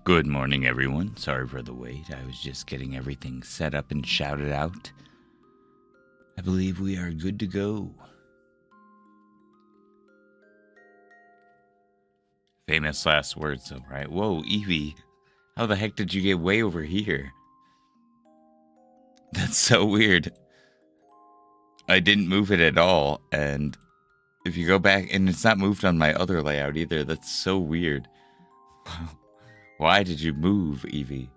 Good morning, everyone. Sorry for the wait. I was just getting everything set up and shouted out. I believe we are good to go. Famous last words, though, right? Whoa, Eevee. How the heck did you get way over here? That's so weird. I didn't move it at all, and if you go back, and it's not moved on my other layout either. That's so weird. Why did you move, Eevee?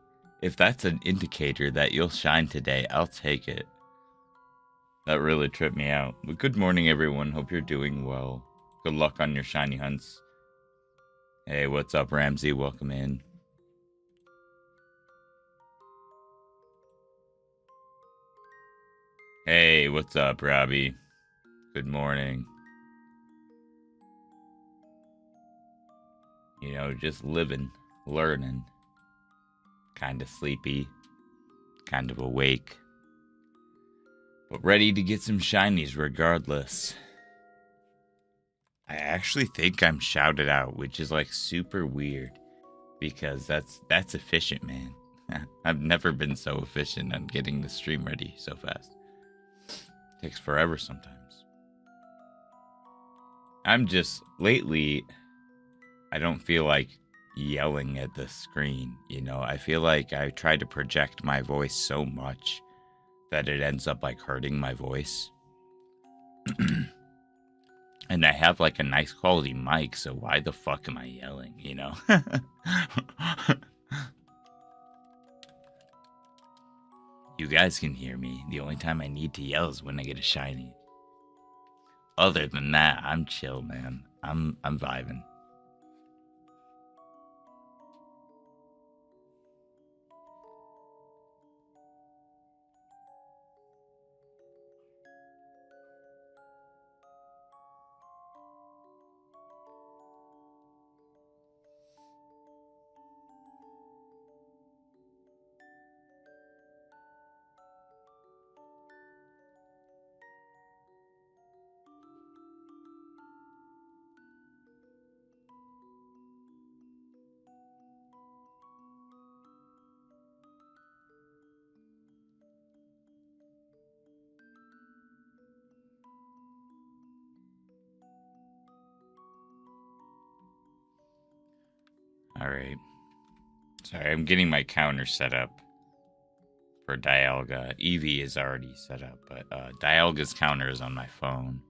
If that's an indicator that you'll shine today, I'll take it. That really tripped me out. But good morning, everyone. Hope you're doing well. Good luck on your shiny hunts. Hey, what's up, Ramsey? Welcome in. Hey, what's up, Robbie? Good morning. You know, just living, learning. Kind of sleepy, kind of awake, but ready to get some shinies regardless. I actually think I'm shouted out, which is like super weird because that's efficient, man. I've never been so efficient on getting the stream ready so fast. Takes forever sometimes. I'm just lately I don't feel like yelling at the screen, you know. I feel like I try to project my voice so much that it ends up like hurting my voice. And I have like a nice quality mic, so why the fuck am I yelling, you know? You guys can hear me. The only time I need to yell is when I get a shiny. Other than that, I'm chill, man. I'm vibing. Alright. Sorry, I'm getting my counter set up for Dialga. Eevee is already set up, but Dialga's counter is on my phone.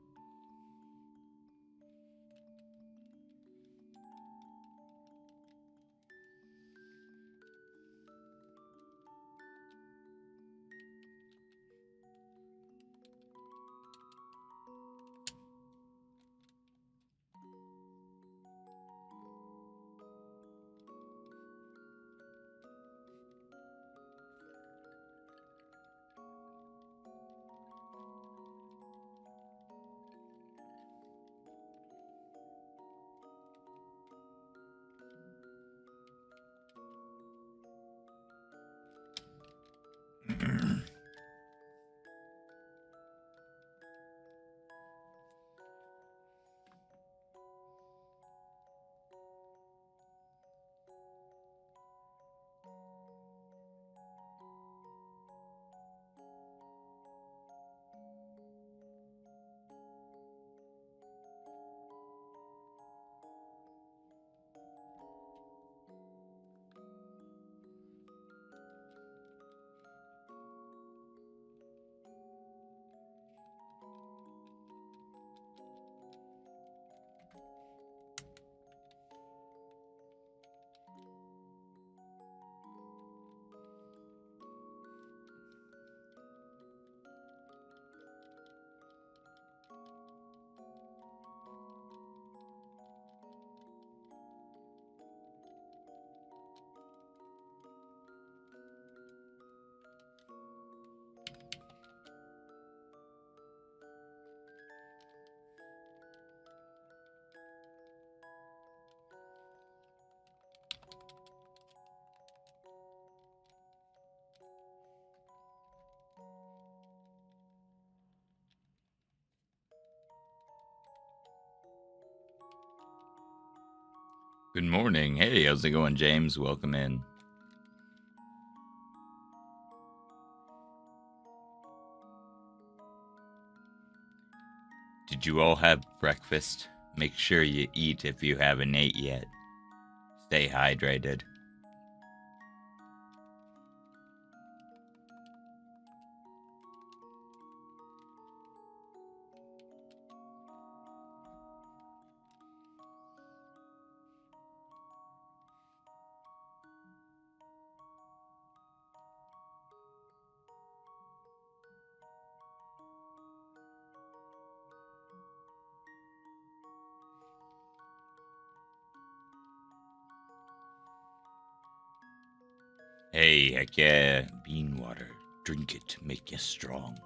Good morning. Hey, how's it going, James? Welcome in. Did you all have breakfast? Make sure you eat if you haven't ate yet. Stay hydrated. Hey, heck yeah. Bean water. Drink it, make you strong.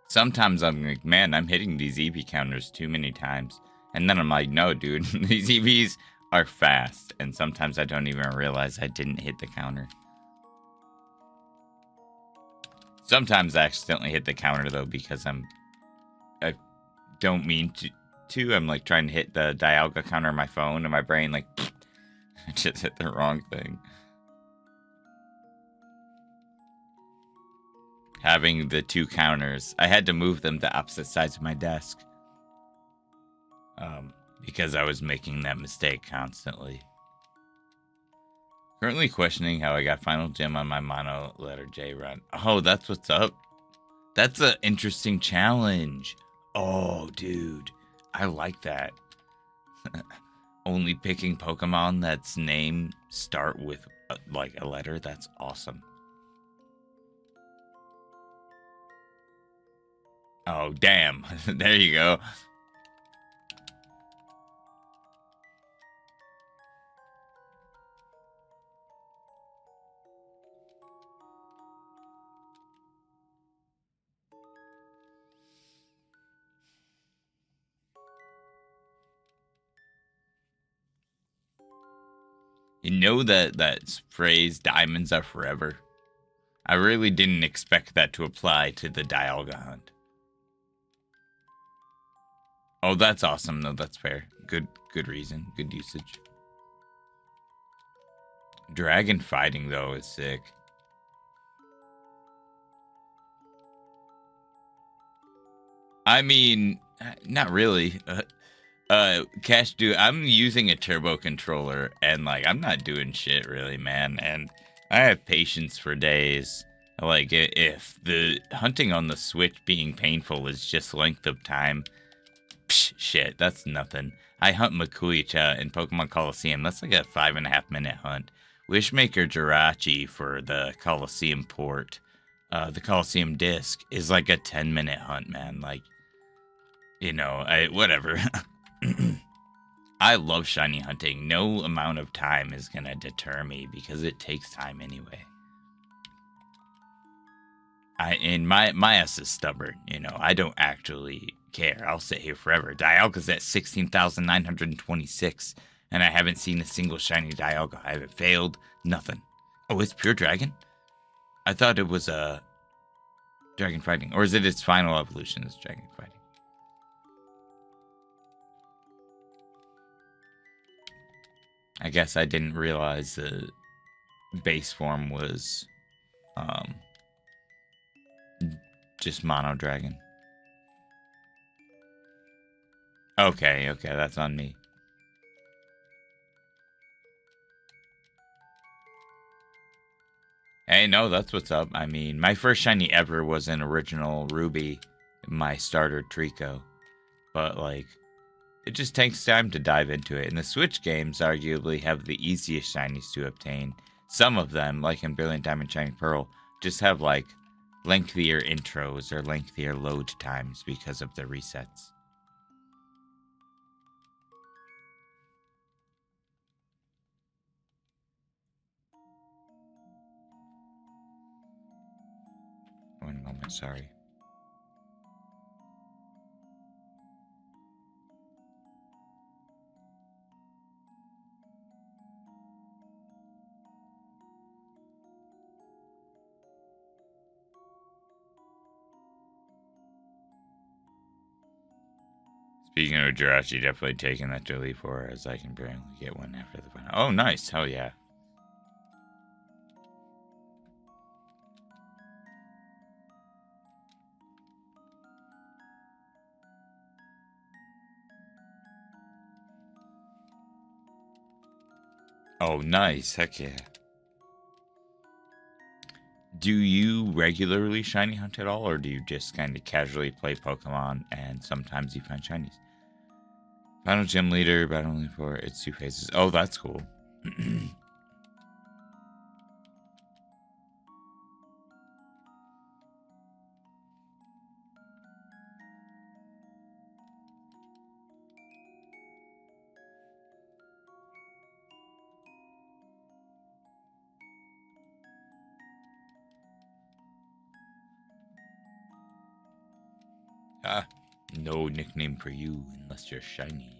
Sometimes I'm like, man, I'm hitting these Eevee counters too many times. And then I'm like, no, dude, these Eevees are fast. And sometimes I don't even realize I didn't hit the counter. Sometimes I accidentally hit the counter, though, because I don't mean to. I'm like trying to hit the Dialga counter on my phone, and my brain, like, I just hit the wrong thing. Having the two counters, I had to move them to opposite sides of my desk. Because I was making that mistake constantly. Currently questioning how I got Final Gem on my mono letter J run. Oh, that's what's up. That's an interesting challenge. Oh, dude. I like that. Only picking Pokemon that's name start with like a letter. That's awesome. Oh, damn. There you go. You know that phrase, diamonds are forever? I really didn't expect that to apply to the Dialga hunt. Oh, that's awesome, though. That's fair. Good reason. Good usage. Dragon fighting, though, is sick. I mean, not really. Cash, dude, I'm using a turbo controller, and like I'm not doing shit really, man. And I have patience for days. Like if the hunting on the Switch being painful is just length of time, psh, shit, that's nothing. I hunt Makuicha in Pokemon Coliseum. That's like a 5.5 minute hunt. Wishmaker Jirachi for the Coliseum port, the Coliseum disc is like a 10-minute hunt, man. Like, you know, whatever. I love shiny hunting. No amount of time is gonna deter me because it takes time anyway. My ass is stubborn, you know. I don't actually care. I'll sit here forever. Dialga's at 16,926, and I haven't seen a single shiny Dialga. I haven't failed. Nothing. Oh, it's pure dragon? I thought it was a dragon fighting, or is it its final evolution as dragon fighting? I guess I didn't realize the base form was just mono dragon. Okay, that's on me. Hey, no, that's what's up. I mean, my first shiny ever was an original Ruby, my starter Trico. But, like, it just takes time to dive into it. And the Switch games arguably have the easiest shinies to obtain. Some of them, like in Brilliant Diamond Shining Pearl, just have, like, lengthier intros or lengthier load times because of the resets. One moment, sorry. Speaking of Jirachi, definitely taking that to Elite Four as I can barely get one after the final. Oh, nice. Hell yeah. Oh, nice. Heck yeah. Do you regularly shiny hunt at all, or do you just kind of casually play Pokemon and sometimes you find shinies? Final Gym Leader, Battle only for its 2 phases. Oh, that's cool. Ah, no nickname for you unless you're shiny.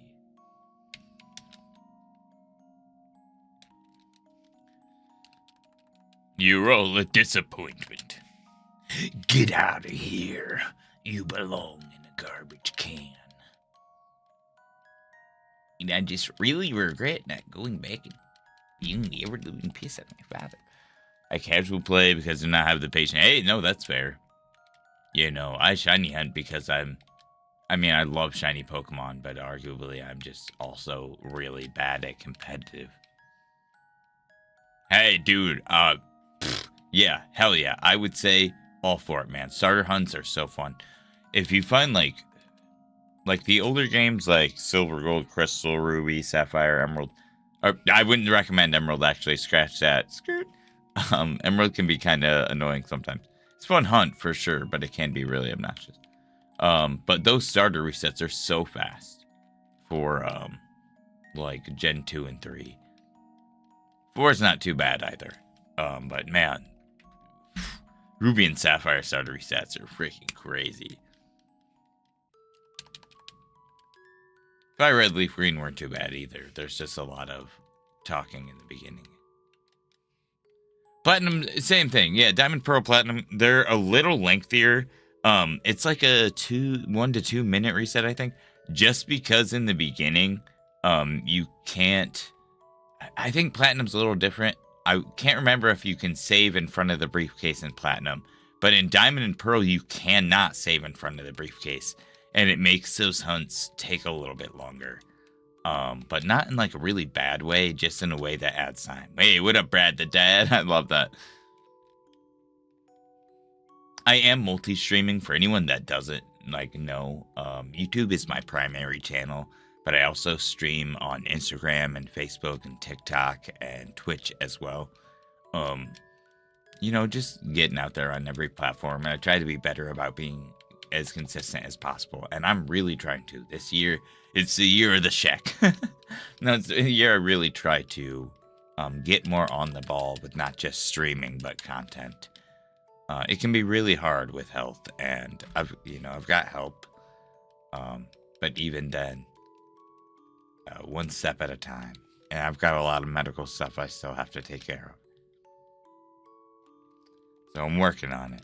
You're all a disappointment. Get out of here. You belong in a garbage can. And I just really regret not going back and being the ever-living piss at my father. I casual play because I do not have the patience. Hey, no, that's fair. You know, I shiny hunt because I love shiny Pokemon, but arguably I'm just also really bad at competitive. Hey, dude, yeah, hell yeah. I would say all for it, man. Starter hunts are so fun. If you find like the older games like Silver, Gold, Crystal, Ruby, Sapphire, Emerald, or I wouldn't recommend Emerald actually. Scratch that. Skirt. Emerald can be kind of annoying sometimes. It's a fun hunt for sure, but it can be really obnoxious. But those starter resets are so fast for like Gen 2 and 3. 4 is not too bad either. But man, Ruby and Sapphire starter resets are freaking crazy. Fire Red, Leaf Green weren't too bad either. There's just a lot of talking in the beginning. Platinum, same thing. Yeah, Diamond, Pearl, Platinum, they're a little lengthier. It's like a 1 to 2 minute reset, I think. Just because in the beginning, you can't. I think Platinum's a little different. I can't remember if you can save in front of the briefcase in Platinum, but in Diamond and Pearl, you cannot save in front of the briefcase, and it makes those hunts take a little bit longer. But not in like a really bad way, just in a way that adds time. Hey, what up, Brad the Dad? I love that. I am multi-streaming for anyone that doesn't know. YouTube is my primary channel, but I also stream on Instagram and Facebook and TikTok and Twitch as well. Just getting out there on every platform, and I try to be better about being as consistent as possible. And I'm really trying to. This year, it's the year of the check. No, it's the year I really try to get more on the ball with not just streaming but content. It can be really hard with health, and I've got help, but even then, one step at a time. And I've got a lot of medical stuff I still have to take care of, so I'm working on it.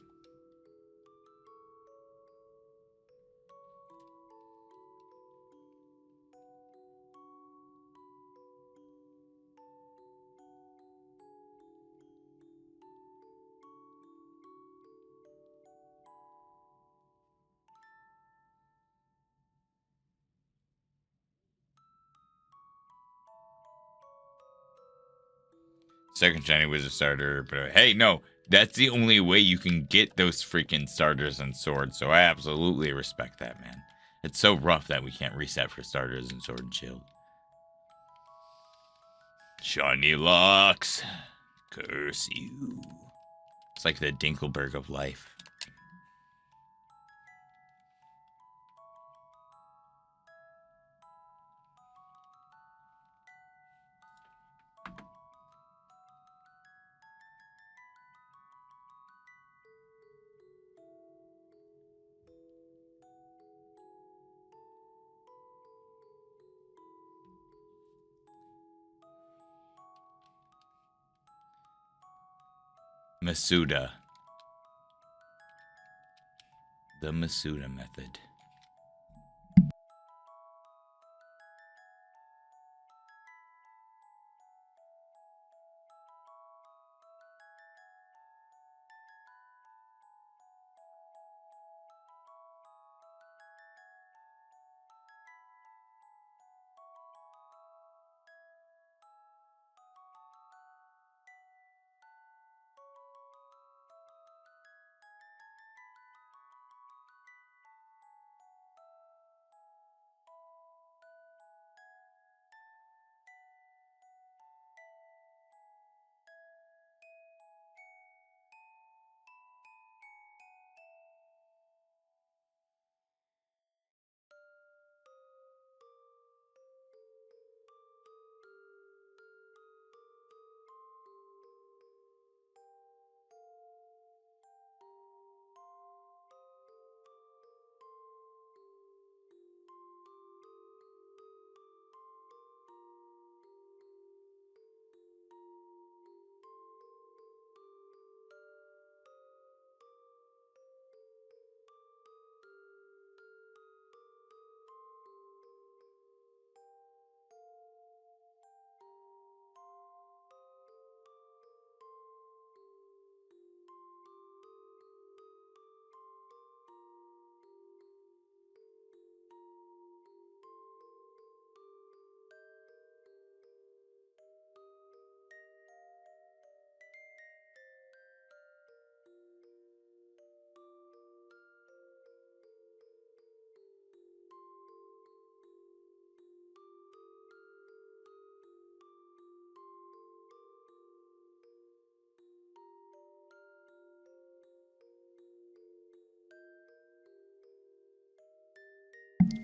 Second shiny was a starter, but hey, no, that's the only way you can get those freaking starters and swords. So I absolutely respect that, man. It's so rough that we can't reset for starters and sword and shield. Shiny Locks, curse you. It's like the Dinkelberg of life. Masuda. The Masuda method.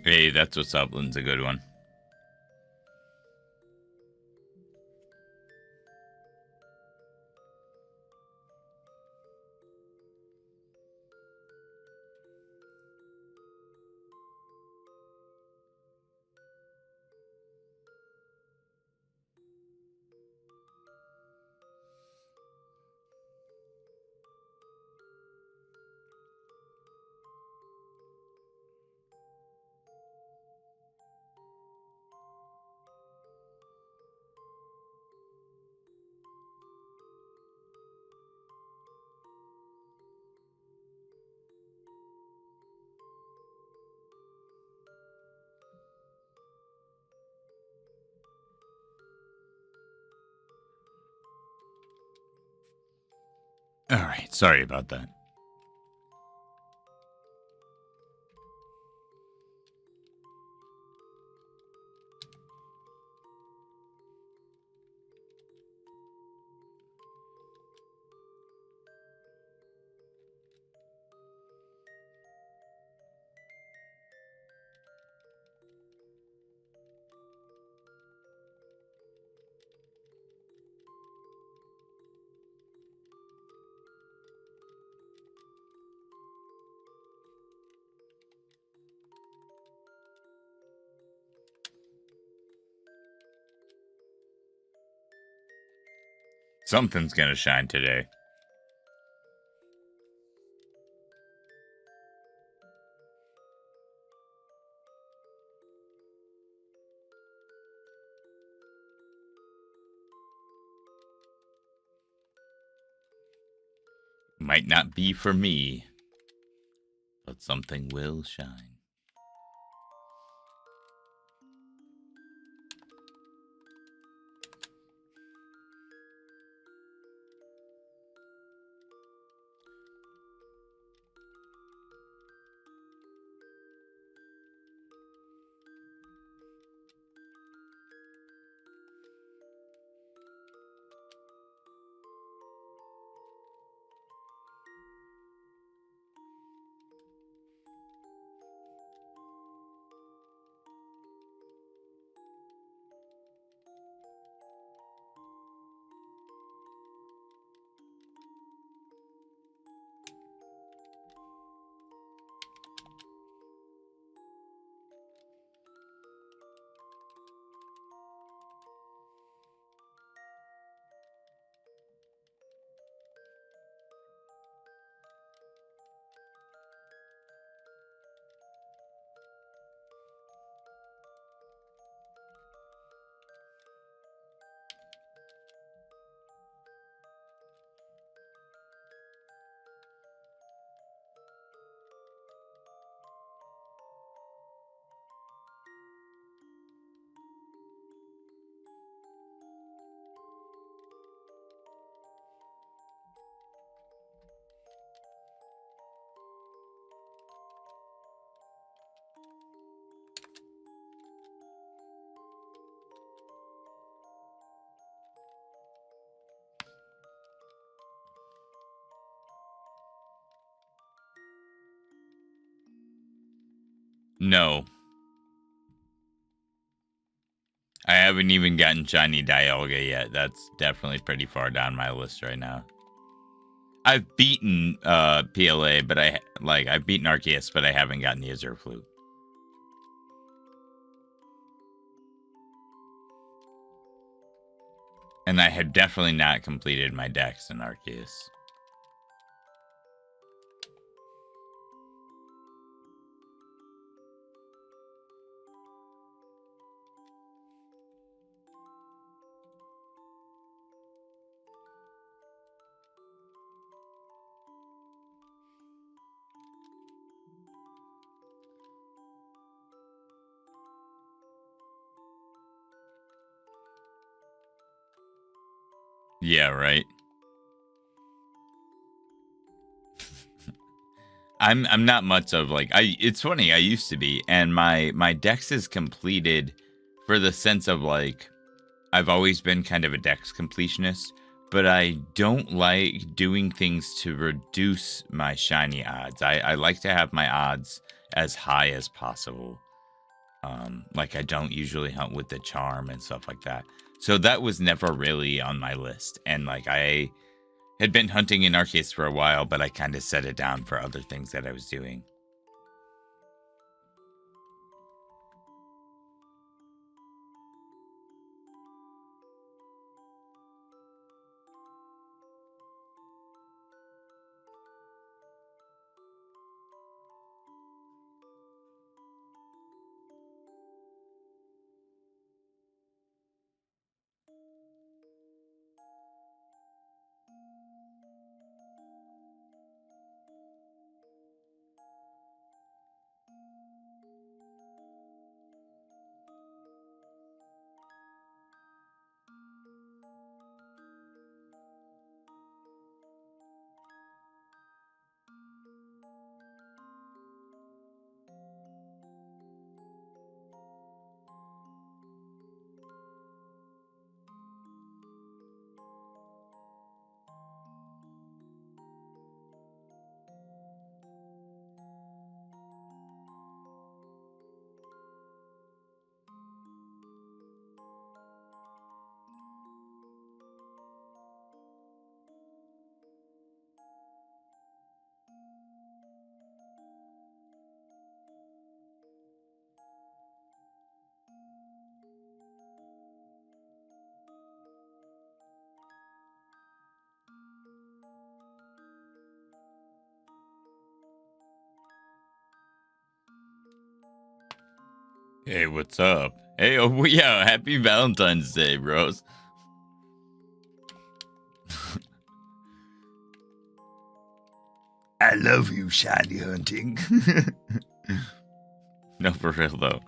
Hey, that's what's up. Lynn's a good one. All right, sorry about that. Something's gonna shine today. Might not be for me, but something will shine. No. I haven't even gotten shiny Dialga yet. That's definitely pretty far down my list right now. I've beaten PLA, but I've beaten Arceus, but I haven't gotten the Azure Flute. And I have definitely not completed my Dex in Arceus. Yeah, right. I'm not much of like it's funny, I used to be, and my Dex is completed for the sense of like I've always been kind of a Dex completionist, but I don't like doing things to reduce my shiny odds. I like to have my odds as high as possible. Like I don't usually hunt with the charm and stuff like that. So that was never really on my list. And like I had been hunting in Arceus for a while, but I kind of set it down for other things that I was doing. Hey, what's up? Hey, oh yeah, happy Valentine's Day, bros. I love you, shiny hunting. No, for real though.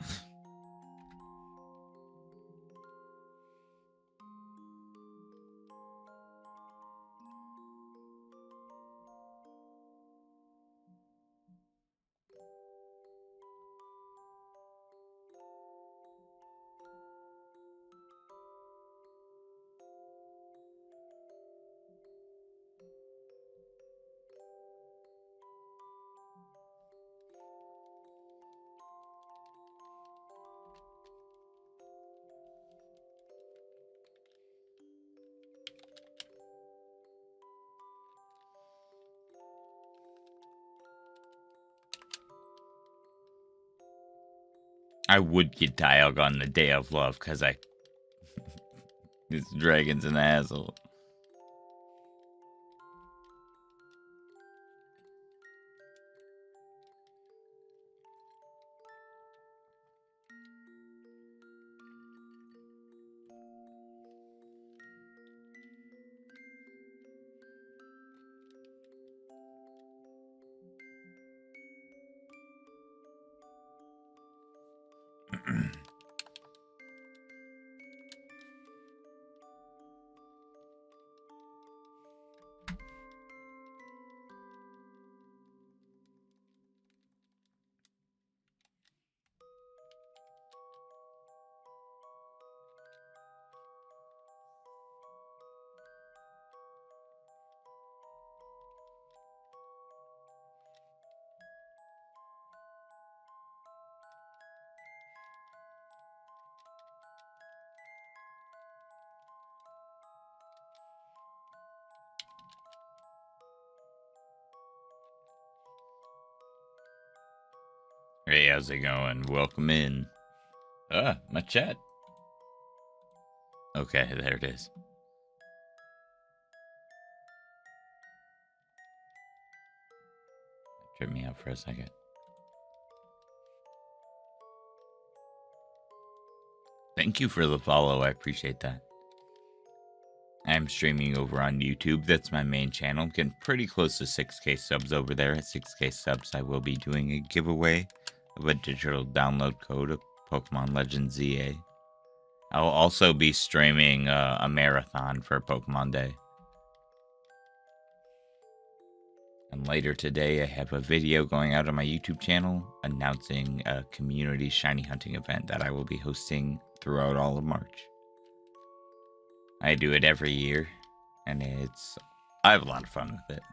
I would get Dialga on the day of love because this dragon's an asshole. Hey, how's it going? Welcome in. My chat. Okay, there it is. Trip me out for a second. Thank you for the follow. I appreciate that. I'm streaming over on YouTube. That's my main channel. Getting pretty close to 6K subs over there. At 6K subs, I will be doing a giveaway of a digital download code of Pokemon Legends ZA. I'll also be streaming a marathon for Pokemon Day. And later today, I have a video going out on my YouTube channel announcing a community shiny hunting event that I will be hosting throughout all of March. I do it every year, and I have a lot of fun with it.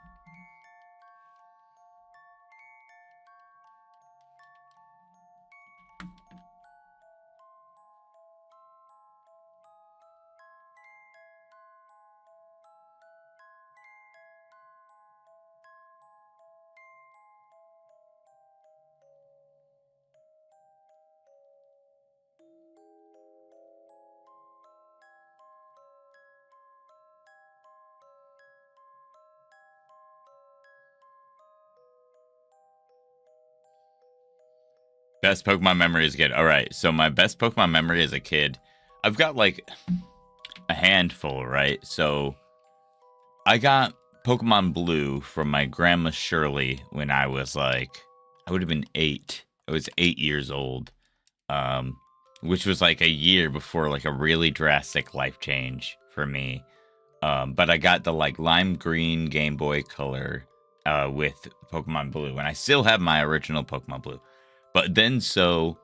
Best Pokemon memory as a kid. All right, so my best Pokemon memory as a kid, I've got like a handful, right? So I got Pokemon Blue from my grandma Shirley when I was like, I would have been 8. I was 8 years old, which was like a year before like a really drastic life change for me. But I got the like lime green Game Boy Color with Pokemon Blue, and I still have my original Pokemon Blue. But then so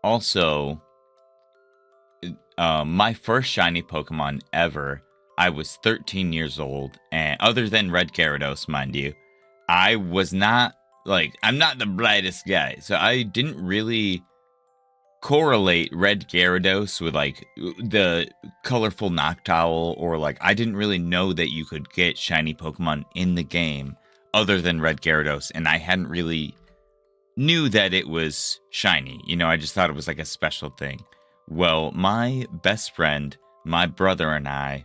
also my first shiny Pokemon ever, I was 13 years old, and other than Red Gyarados, mind you, I was not like, I'm not the brightest guy, so I didn't really correlate Red Gyarados with like the colorful Noctowl, or like I didn't really know that you could get shiny Pokemon in the game other than Red Gyarados, and I hadn't really knew that it was shiny. You know, I just thought it was like a special thing. Well, my best friend, my brother, and I,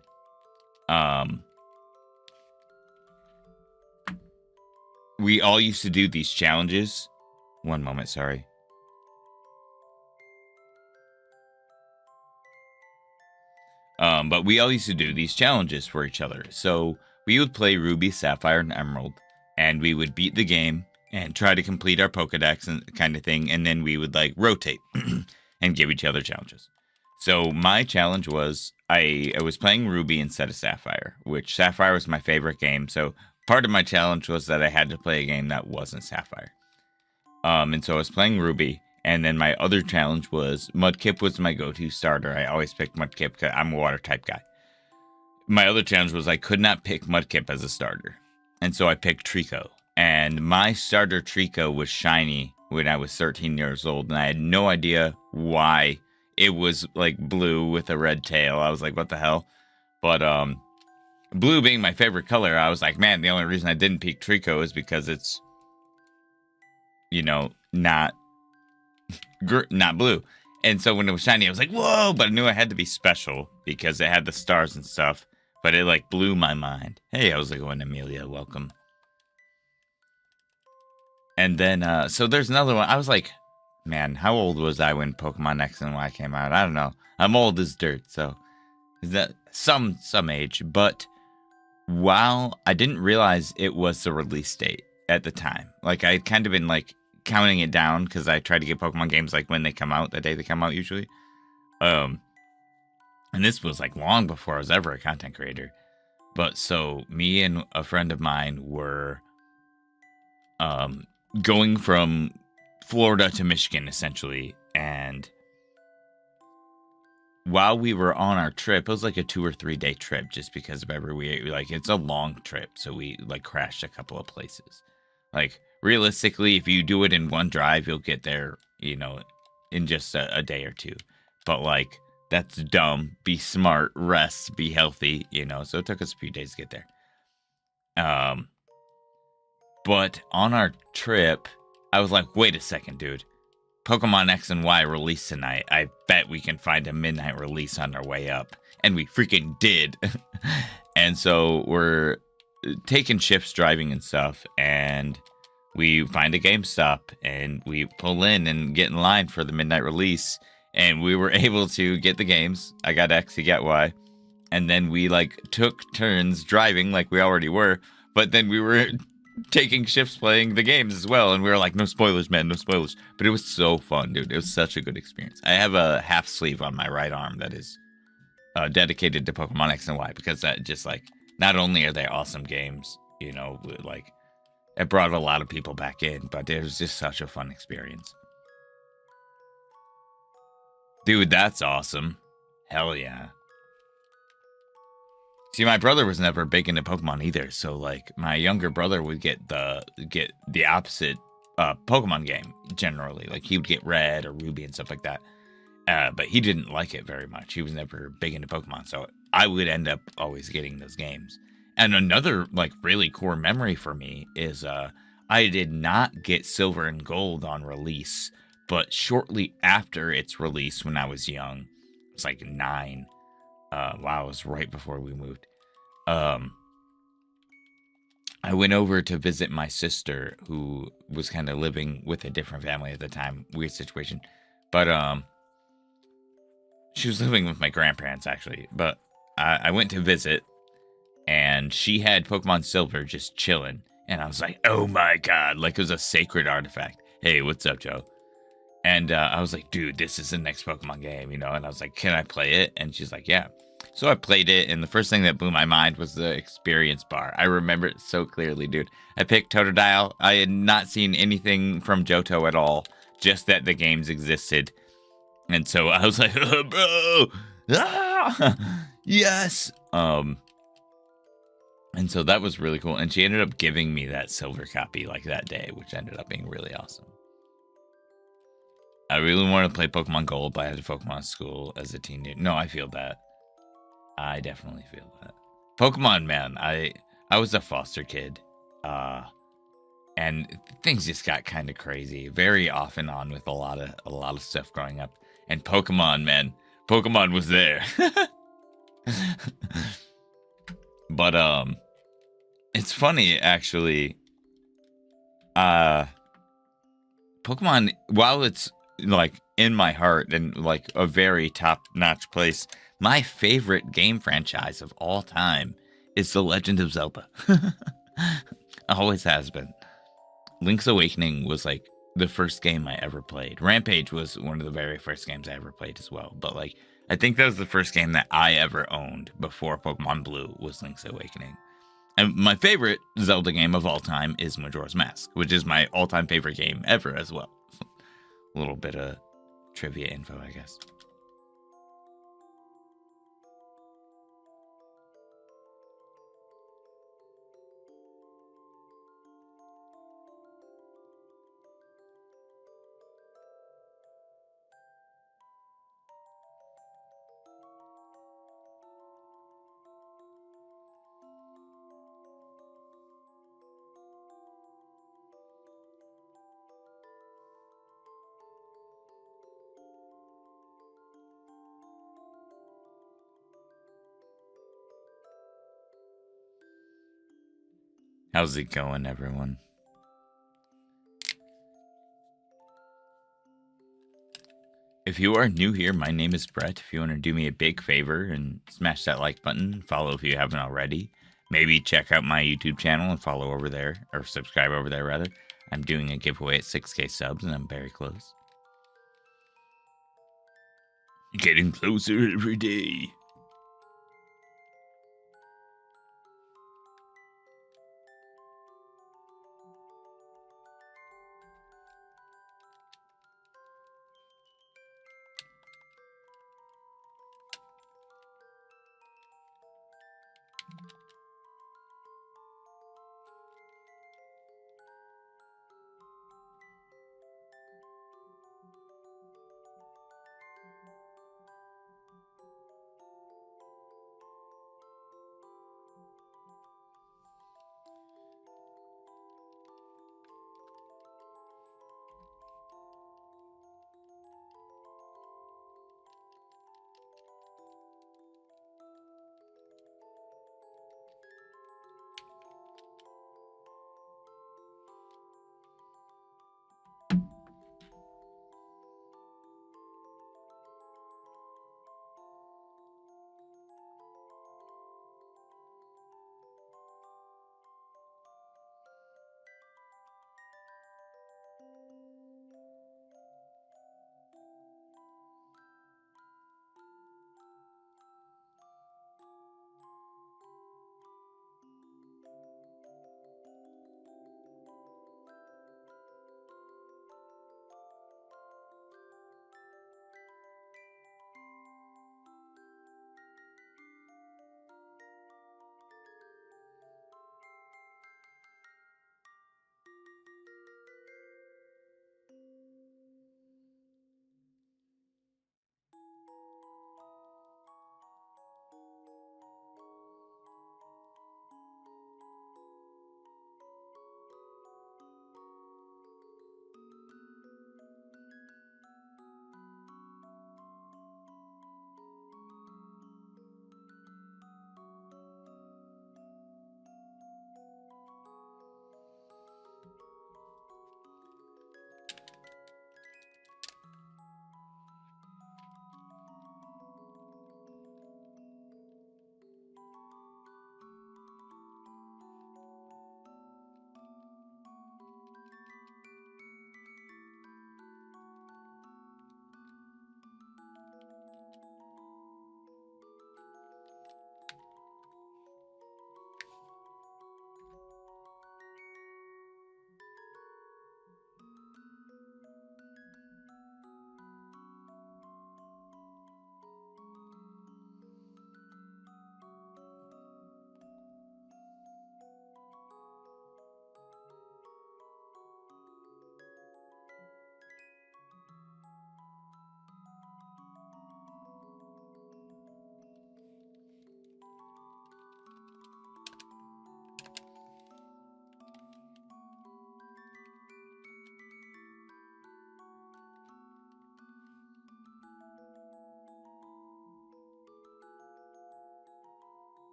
we all used to do these challenges. One moment, sorry. But we all used to do these challenges for each other. So we would play Ruby, Sapphire, and Emerald, and we would beat the game and try to complete our Pokedex and kind of thing, and then we would like rotate and give each other challenges. So my challenge was I was playing Ruby instead of Sapphire, which Sapphire was my favorite game. So part of my challenge was that I had to play a game that wasn't Sapphire. And so I was playing Ruby, and then my other challenge was Mudkip was my go-to starter. I always picked Mudkip because I'm a water type guy. My other challenge was I could not pick Mudkip as a starter, and so I picked Trico. And my starter Trico was shiny when I was 13 years old, and I had no idea why it was like blue with a red tail. I was like, what the hell? But blue being my favorite color, I was like, man, the only reason I didn't pick Trico is because it's, you know, not blue. And so when it was shiny, I was like, whoa, but I knew I had to be special because it had the stars and stuff. But it like blew my mind. Hey, how's it going, Amelia? Welcome. And then, so there's another one. I was like, man, how old was I when Pokemon X and Y came out? I don't know. I'm old as dirt, so is that some age. But while I didn't realize it was the release date at the time, like I'd kind of been like counting it down because I try to get Pokemon games like when they come out, the day they come out usually. And this was like long before I was ever a content creator. But so me and a friend of mine were going from Florida to Michigan essentially, and while we were on our trip, it was like a 2 or 3 day trip just because of like it's a long trip, so we like crashed a couple of places. Like realistically, if you do it in one drive, you'll get there, you know, in just a day or two. But like that's dumb. Be smart, rest, be healthy, you know. So it took us a few days to get there. But on our trip, I was like, wait a second, dude. Pokemon X and Y release tonight. I bet we can find a midnight release on our way up. And we freaking did. And so we're taking shifts driving and stuff. And we find a GameStop. And we pull in and get in line for the midnight release. And we were able to get the games. I got X, you got Y. And then we like took turns driving like we already were. But then we were taking shifts playing the games as well, and we were like, no spoilers, man, no spoilers. But it was so fun, dude. It was such a good experience. I have a half sleeve on my right arm that is dedicated to Pokemon X and Y, because that just like, not only are they awesome games, you know, like it brought a lot of people back in, but it was just such a fun experience. Dude, that's awesome. Hell yeah. See, my brother was never big into Pokemon either, so like my younger brother would get the opposite Pokemon game generally. Like he would get Red or Ruby and stuff like that, but he didn't like it very much. He was never big into Pokemon, so I would end up always getting those games. And another like really core memory for me is I did not get Silver and Gold on release, but shortly after its release when I was young, it was like 9. Wow, it was right before we moved. I I went over to visit my sister, who was kind of living with a different family at the time. Weird situation. But she was living with my grandparents, actually. But I went to visit, and she had Pokemon Silver just chilling. And I was like, oh my god, like it was a sacred artifact. Hey, what's up, Joe? And I was like, dude, this is the next Pokemon game, you know? And I was like, can I play it? And she's like, yeah. So I played it, and the first thing that blew my mind was the experience bar. I remember it so clearly, dude. I picked Totodile. I had not seen anything from Johto at all, just that the games existed. And so I was like, oh, bro, ah, yes. And so that was really cool. And she ended up giving me that silver copy like that day, which ended up being really awesome. I really wanted to play Pokemon Gold, but I had a Pokemon school as a teenager. No, I feel that. I definitely feel that. Pokemon, man, I was a foster kid. And things just got kind of crazy, very off and on with a lot of stuff growing up. And Pokemon, man, Pokemon was there. But it's funny actually. Pokemon, while it's like in my heart and like a very top-notch place, my favorite game franchise of all time is The Legend of Zelda. Always has been. Link's Awakening was like the first game I ever played. Rampage was one of the very first games I ever played as well. But like, I think that was the first game that I ever owned before Pokemon Blue was Link's Awakening. And my favorite Zelda game of all time is Majora's Mask, which is my all-time favorite game ever as well. A little bit of trivia info, I guess. How's it going, everyone? If you are new here, my name is Brett. If you want to do me a big favor and smash that like button, follow if you haven't already. Maybe check out my YouTube channel and follow over there, or subscribe over there, rather. I'm doing a giveaway at 6K subs, and I'm very close. Getting closer every day.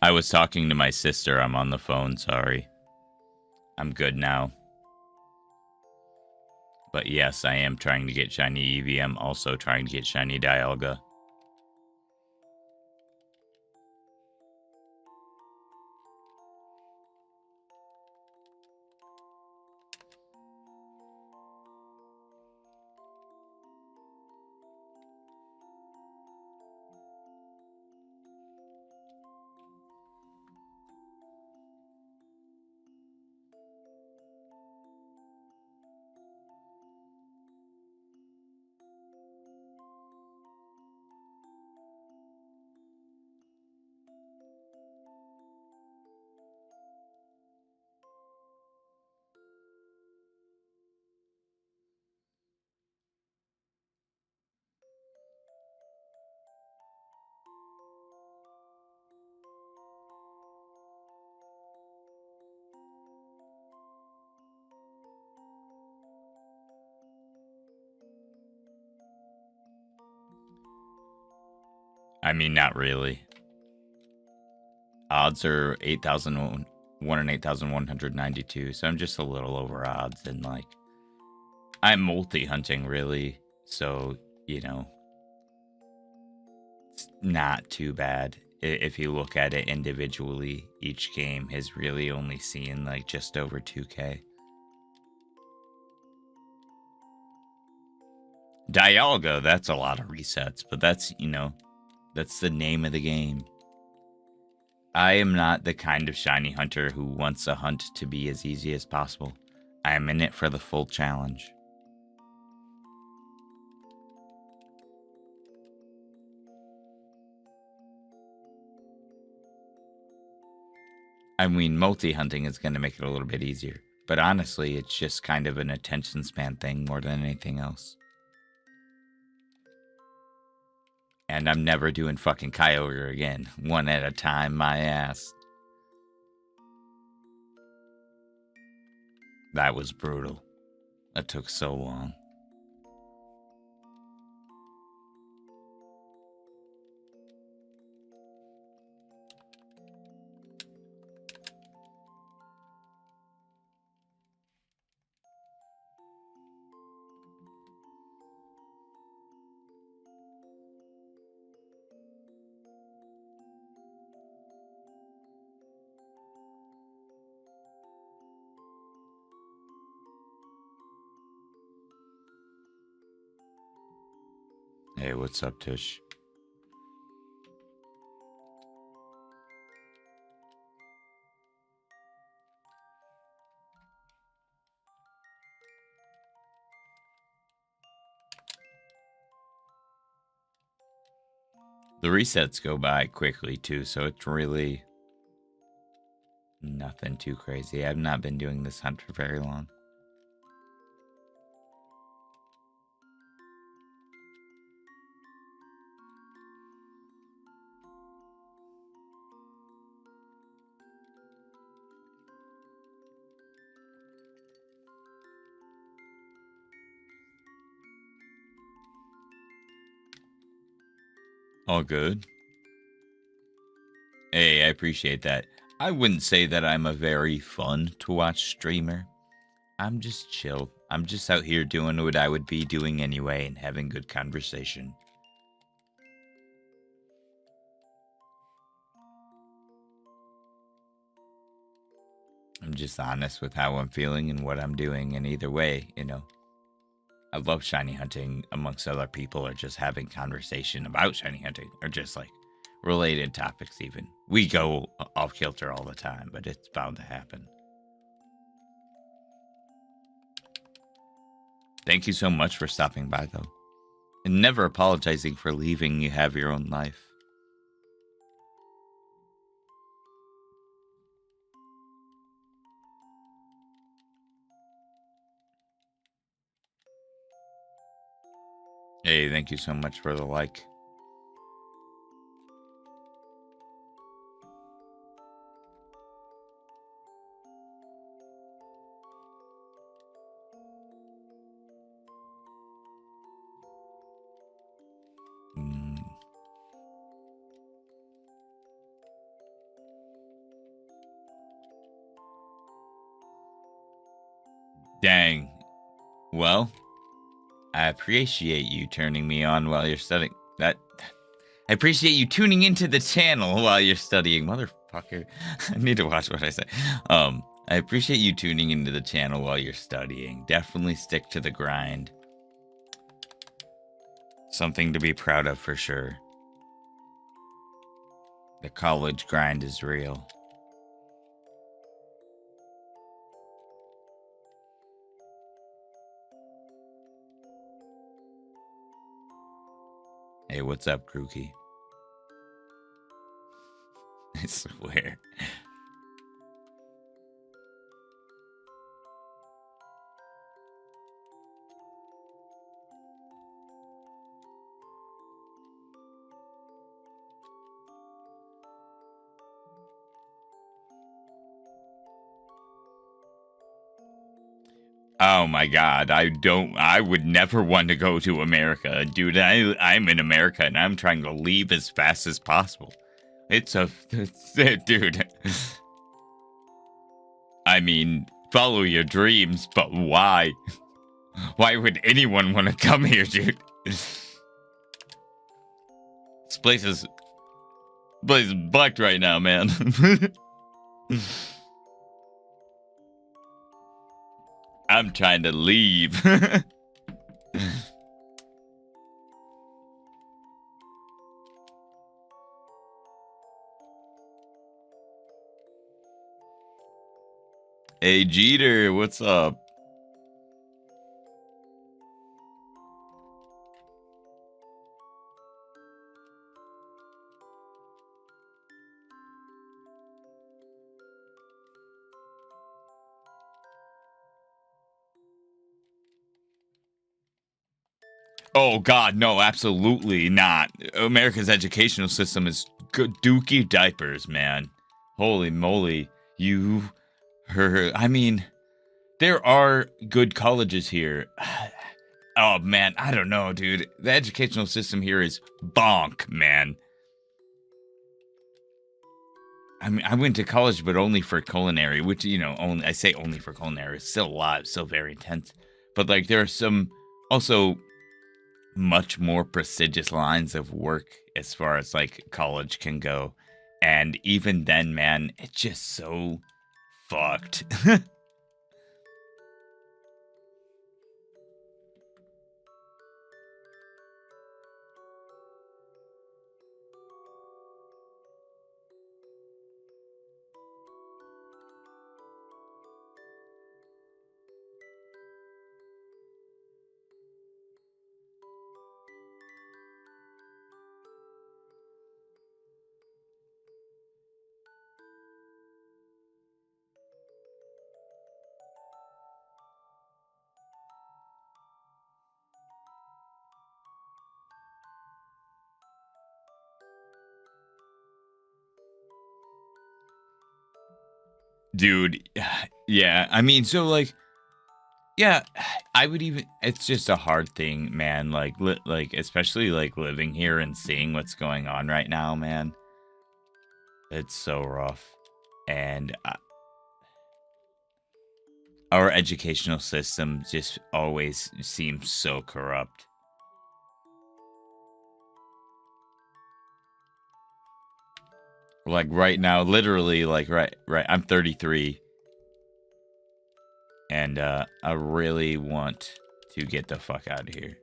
I was talking to my sister. I'm on the phone. Sorry. I'm good now. But yes, I am trying to get shiny Eevee. I'm also trying to get shiny Dialga. I mean, not really. Odds are 8,001 and 8,192, so I'm just a little over odds. And, like, I'm multi-hunting, really. So, you know, it's not too bad. If you look at it individually, each game has really only seen, like, just over 2K. Dialga, that's a lot of resets, but that's, you know, that's the name of the game. I am not the kind of shiny hunter who wants a hunt to be as easy as possible. I am in it for the full challenge. I mean, multi-hunting is going to make it a little bit easier, but honestly, it's just kind of an attention span thing more than anything else. And I'm never doing fucking Kyogre again. One at a time, my ass. That was brutal. That took so long. Hey, what's up, Tish? The resets go by quickly, too, so it's really nothing too crazy. I've not been doing this hunt for very long. All good. Hey, I appreciate that. I wouldn't say that I'm a very fun to watch streamer. I'm just chill. I'm just out here doing what I would be doing anyway and having good conversation. I'm just honest with how I'm feeling and what I'm doing, and either way, you know, I love shiny hunting amongst other people or just having conversation about shiny hunting or just like related topics even. We go off kilter all the time, but it's bound to happen. Thank you so much for stopping by though. And never apologizing for leaving. You have your own life. Hey, thank you so much for the like. Dang. Well, I appreciate you turning me on while you're studying. I appreciate you tuning into the channel while you're studying, motherfucker. I need to watch what I say. I appreciate you tuning into the channel while you're studying. Definitely stick to the grind. Something to be proud of for sure. The college grind is real. Hey, what's up, Krookie? I swear. Oh my god, I would never want to go to America. Dude, I'm in America and I'm trying to leave as fast as possible. Dude. I mean, follow your dreams, but why? Why would anyone want to come here, dude? This place is blacked right now, man. I'm trying to leave. Hey, Jeter, what's up? Oh God, no, absolutely not. America's educational system is dookie diapers, man. Holy moly, I mean, there are good colleges here. Oh man, I don't know, dude. The educational system here is bonk, man. I mean, I went to college, but only for culinary, which, you know, I say only for culinary. It's still a lot, it's still very intense. But like, there are some also much more prestigious lines of work as far as like college can go. And even then, man, it's just so fucked. Dude, yeah, I mean, so like, yeah, I would even, it's just a hard thing, man. Like, like, especially like living here and seeing what's going on right now, man. It's so rough. And our educational system just always seems so corrupt. Like right now, literally, like right, I'm 33, and I really want to get the fuck out of here.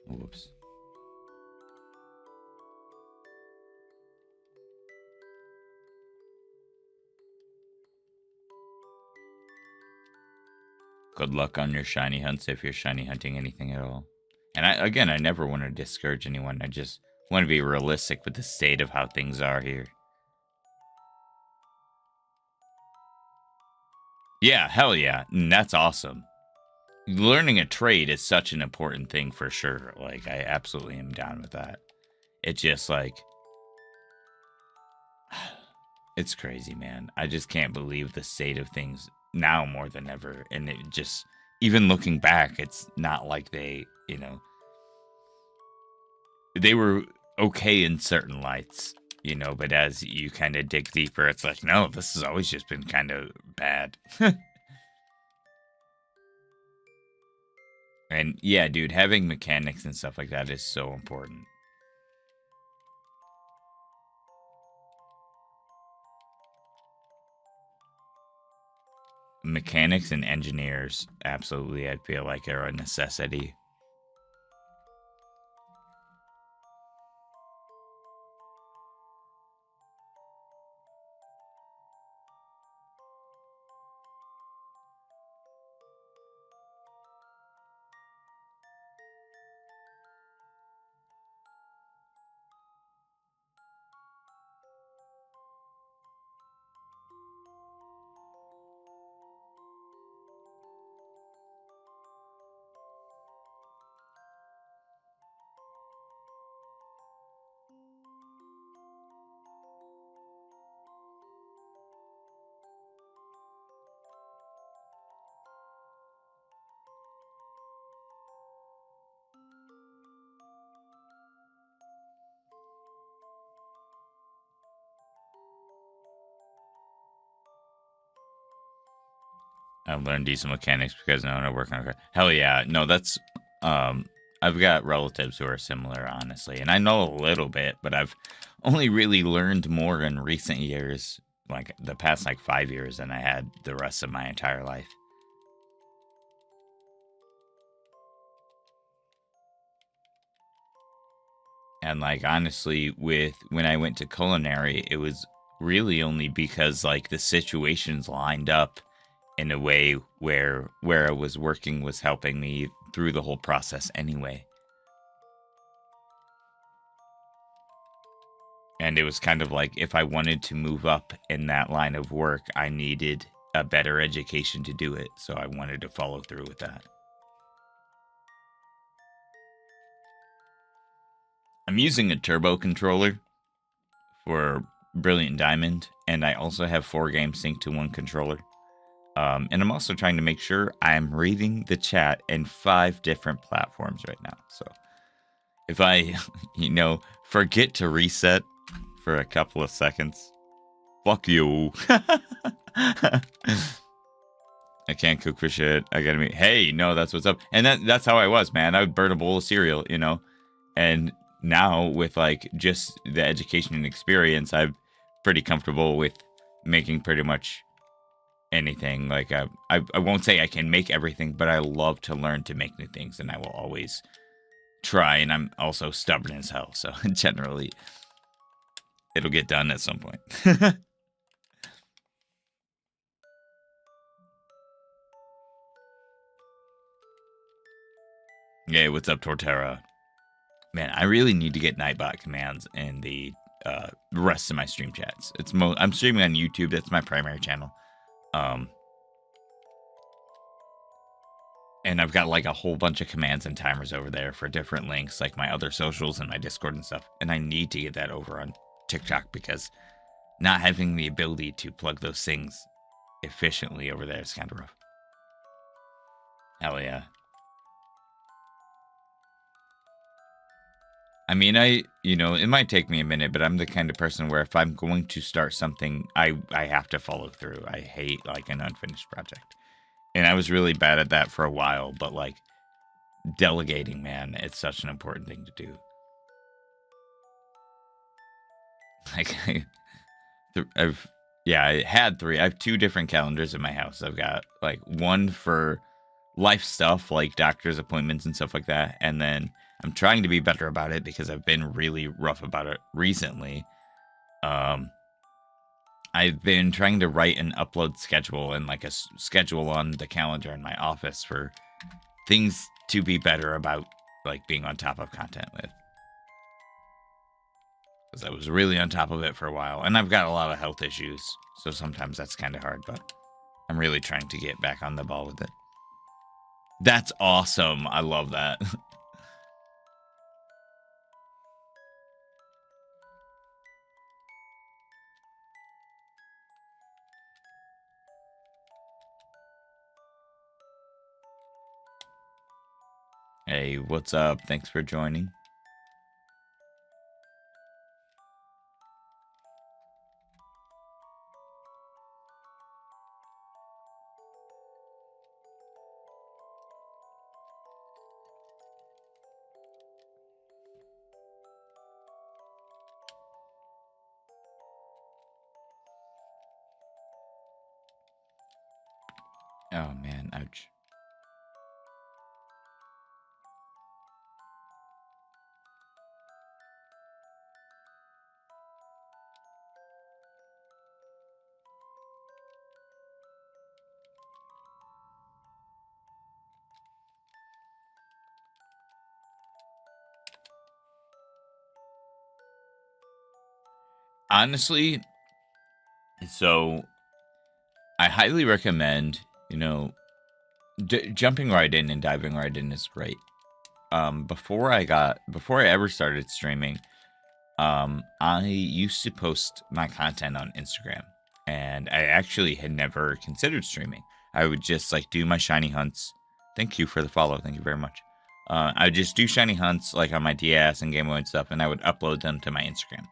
Whoops. Good luck on your shiny hunts if you're shiny hunting anything at all. And I never want to discourage anyone. I just want to be realistic with the state of how things are here. Yeah, hell yeah. That's awesome. Learning a trade is such an important thing for sure. Like, I absolutely am down with that. It's just like, it's crazy, man. I just can't believe the state of things now more than ever. And it just, even looking back, it's not like they were okay in certain lights, but as you kind of dig deeper, it's like, no, this has always just been kind of bad. And yeah, dude, having mechanics and stuff like that is so important. Mechanics and engineers, absolutely, I feel like are a necessity. I've learned diesel mechanics because I want to work on a car. Hell yeah. No, that's I've got relatives who are similar, honestly. And I know a little bit, but I've only really learned more in recent years, like the past 5 years, than I had the rest of my entire life. And honestly, with when I went to culinary, it was really only because the situations lined up in a way where I was working was helping me through the whole process anyway. And it was kind of like, if I wanted to move up in that line of work, I needed a better education to do it. So I wanted to follow through with that. I'm using a turbo controller for Brilliant Diamond, and I also have 4 games synced to one controller. And I'm also trying to make sure I'm reading the chat in 5 different platforms right now. So if I, forget to reset for a couple of seconds, fuck you. I can't cook for shit. I gotta be, hey, no, that's what's up. And that's how I was, man. I would burn a bowl of cereal, And now with just the education and experience, I'm pretty comfortable with making pretty much anything. I won't say I can make everything, but I love to learn to make new things, and I will always try. And I'm also stubborn as hell, so generally it'll get done at some point. Hey, what's up, Torterra? Man, I really need to get Nightbot commands in the rest of my stream chats. I'm streaming on YouTube. That's my primary channel. And I've got a whole bunch of commands and timers over there for different links, like my other socials and my Discord and stuff. And I need to get that over on TikTok because not having the ability to plug those things efficiently over there is kind of rough. Hell yeah. I mean, it might take me a minute, but I'm the kind of person where if I'm going to start something, I have to follow through. I hate an unfinished project. And I was really bad at that for a while, but delegating, man, it's such an important thing to do. I had 3. I have 2 different calendars in my house. I've got one for life stuff, like doctor's appointments and stuff like that. And then I'm trying to be better about it because I've been really rough about it recently. I've been trying to write an upload schedule and a schedule on the calendar in my office for things to be better about being on top of content with. Because I was really on top of it for a while. And I've got a lot of health issues, so sometimes that's kind of hard, but I'm really trying to get back on the ball with it. That's awesome. I love that. Hey, what's up? Thanks for joining. Oh man, ouch. Honestly, so I highly recommend, jumping right in and diving right in is great. Before I ever started streaming, I used to post my content on Instagram, and I actually had never considered streaming. I would just like do my shiny hunts. Thank you for the follow. Thank you very much. I would just do shiny hunts like on my DS and Game Boy and stuff, and I would upload them to my Instagram.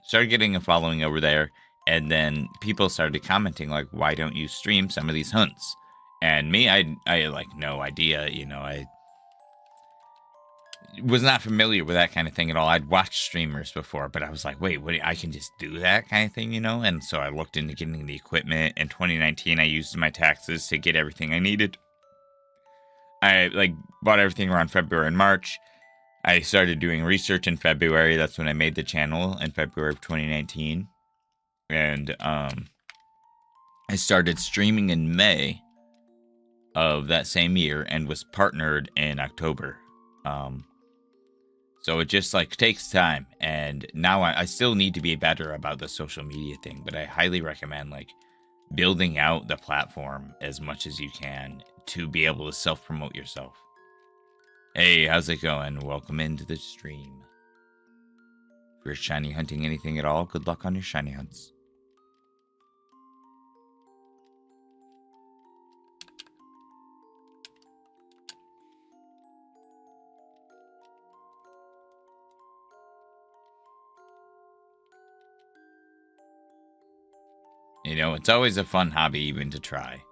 Started getting a following over there, and then people started commenting like, "Why don't you stream some of these hunts?" And me, I had like no idea. I was not familiar with that kind of thing at all. I'd watched streamers before, but I was like, wait, what? I can just do that kind of thing, And so I looked into getting the equipment. In 2019, I used my taxes to get everything I needed. I bought everything around February and March. I started doing research in February. That's when I made the channel in February of 2019. And I started streaming in May of that same year and was partnered in October. So it just takes time, and now I still need to be better about the social media thing, but I highly recommend building out the platform as much as you can to be able to self-promote yourself. Hey, how's it going? Welcome into the stream. If you're shiny hunting anything at all, good luck on your shiny hunts. It's always a fun hobby even to try.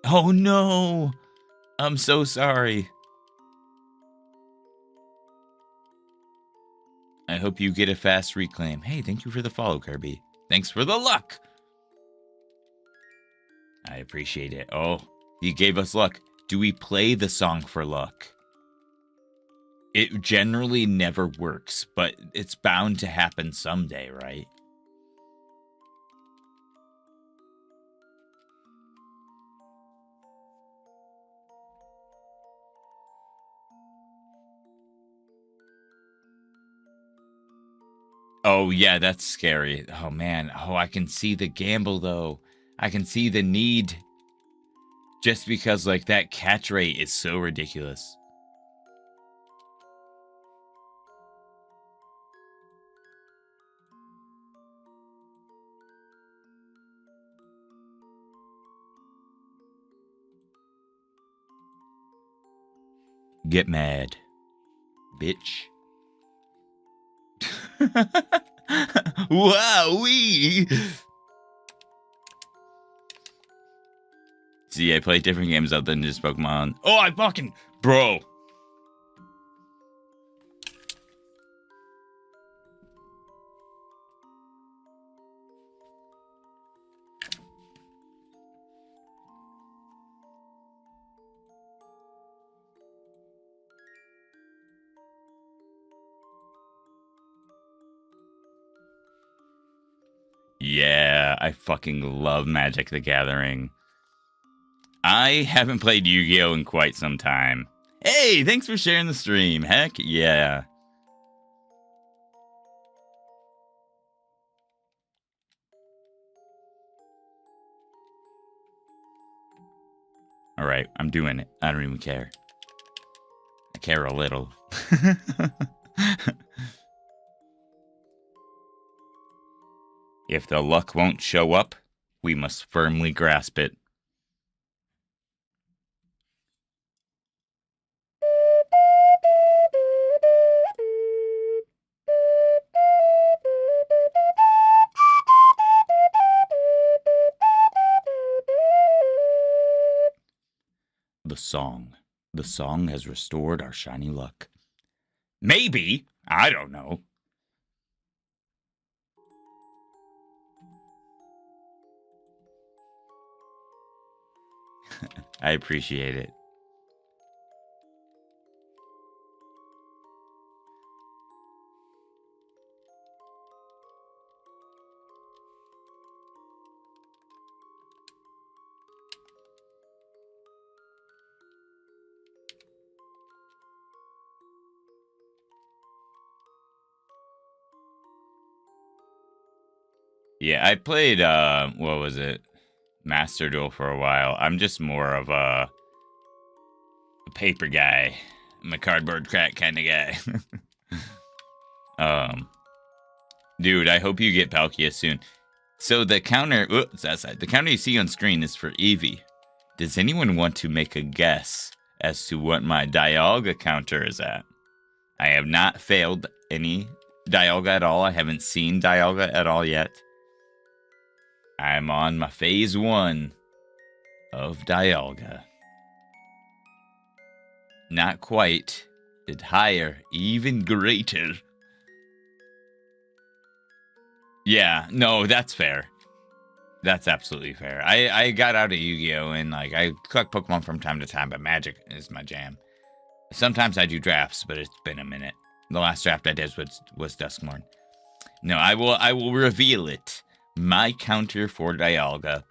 Oh no! I'm so sorry. I hope you get a fast reclaim. Hey, thank you for the follow, Kirby. Thanks for the luck! I appreciate it. Oh, you gave us luck. Do we play the song for luck? It generally never works, but it's bound to happen someday, right? Oh, yeah, that's scary. Oh, man. Oh, I can see the gamble, though. I can see the need. Just because, that catch rate is so ridiculous. Get mad, bitch. Wow-wee! See, I play different games other than just Pokemon. Oh, I fucking... Bro! Yeah, I fucking love Magic the Gathering. I haven't played Yu-Gi-Oh! In quite some time. Hey, thanks for sharing the stream. Heck yeah. Alright, I'm doing it. I don't even care. I care a little. If the luck won't show up, we must firmly grasp it. The song. The song has restored our shiny luck. Maybe. I don't know. I appreciate it. Yeah, I played, what was it? Master Duel for a while. I'm just more of a paper guy. I'm a cardboard crack kind of guy. Dude, I hope you get Palkia soon. So the counter, oops, that side. The counter you see on screen is for Eevee. Does anyone want to make a guess as to what my Dialga counter is at? I have not failed any Dialga at all. I haven't seen Dialga at all yet. I'm on my phase 1 of Dialga. Not quite. It's higher, even greater. Yeah, no, that's fair. That's absolutely fair. I got out of Yu-Gi-Oh! And like I collect Pokemon from time to time, but Magic is my jam. Sometimes I do drafts, but it's been a minute. The last draft I did was Duskmorn. No, I will reveal it. My counter for Dialga,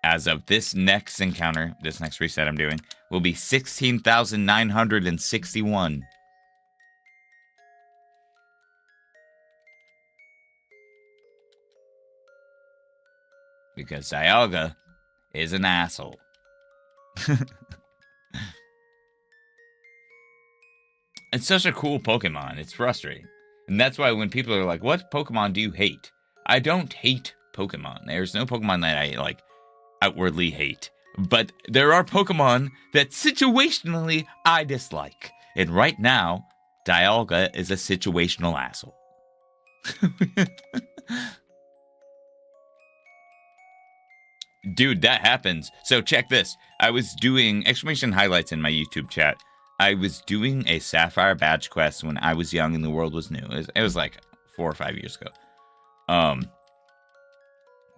as of this next encounter, this next reset I'm doing, will be 16,961. Because Dialga is an asshole. It's such a cool Pokemon. It's frustrating. And that's why when people are like, what Pokemon do you hate? I don't hate Pokemon. There's no Pokemon that I, like, outwardly hate. But there are Pokemon that situationally I dislike. And right now, Dialga is a situational asshole. Dude, that happens. So check this. I was doing exclamation highlights in my YouTube chat. I was doing a Sapphire badge quest when I was young and the world was new. It was like 4 or 5 years ago.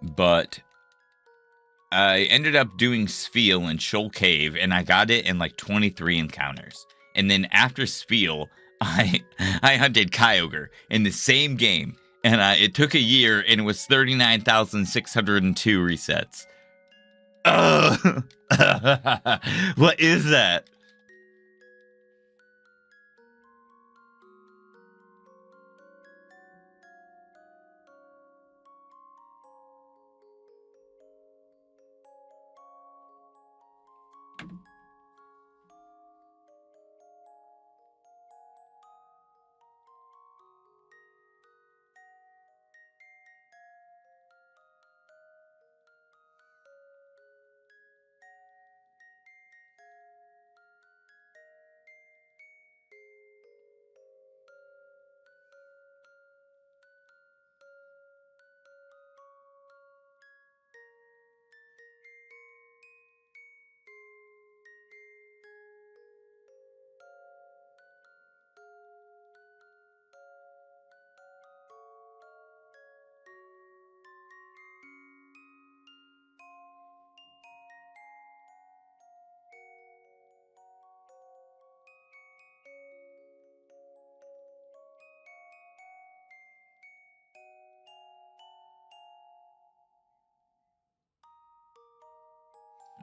But I ended up doing Spiel in Shoal Cave, and I got it in like 23 encounters. And then after Spiel, I hunted Kyogre in the same game, and it took a year, and it was 39,602 resets. What is that?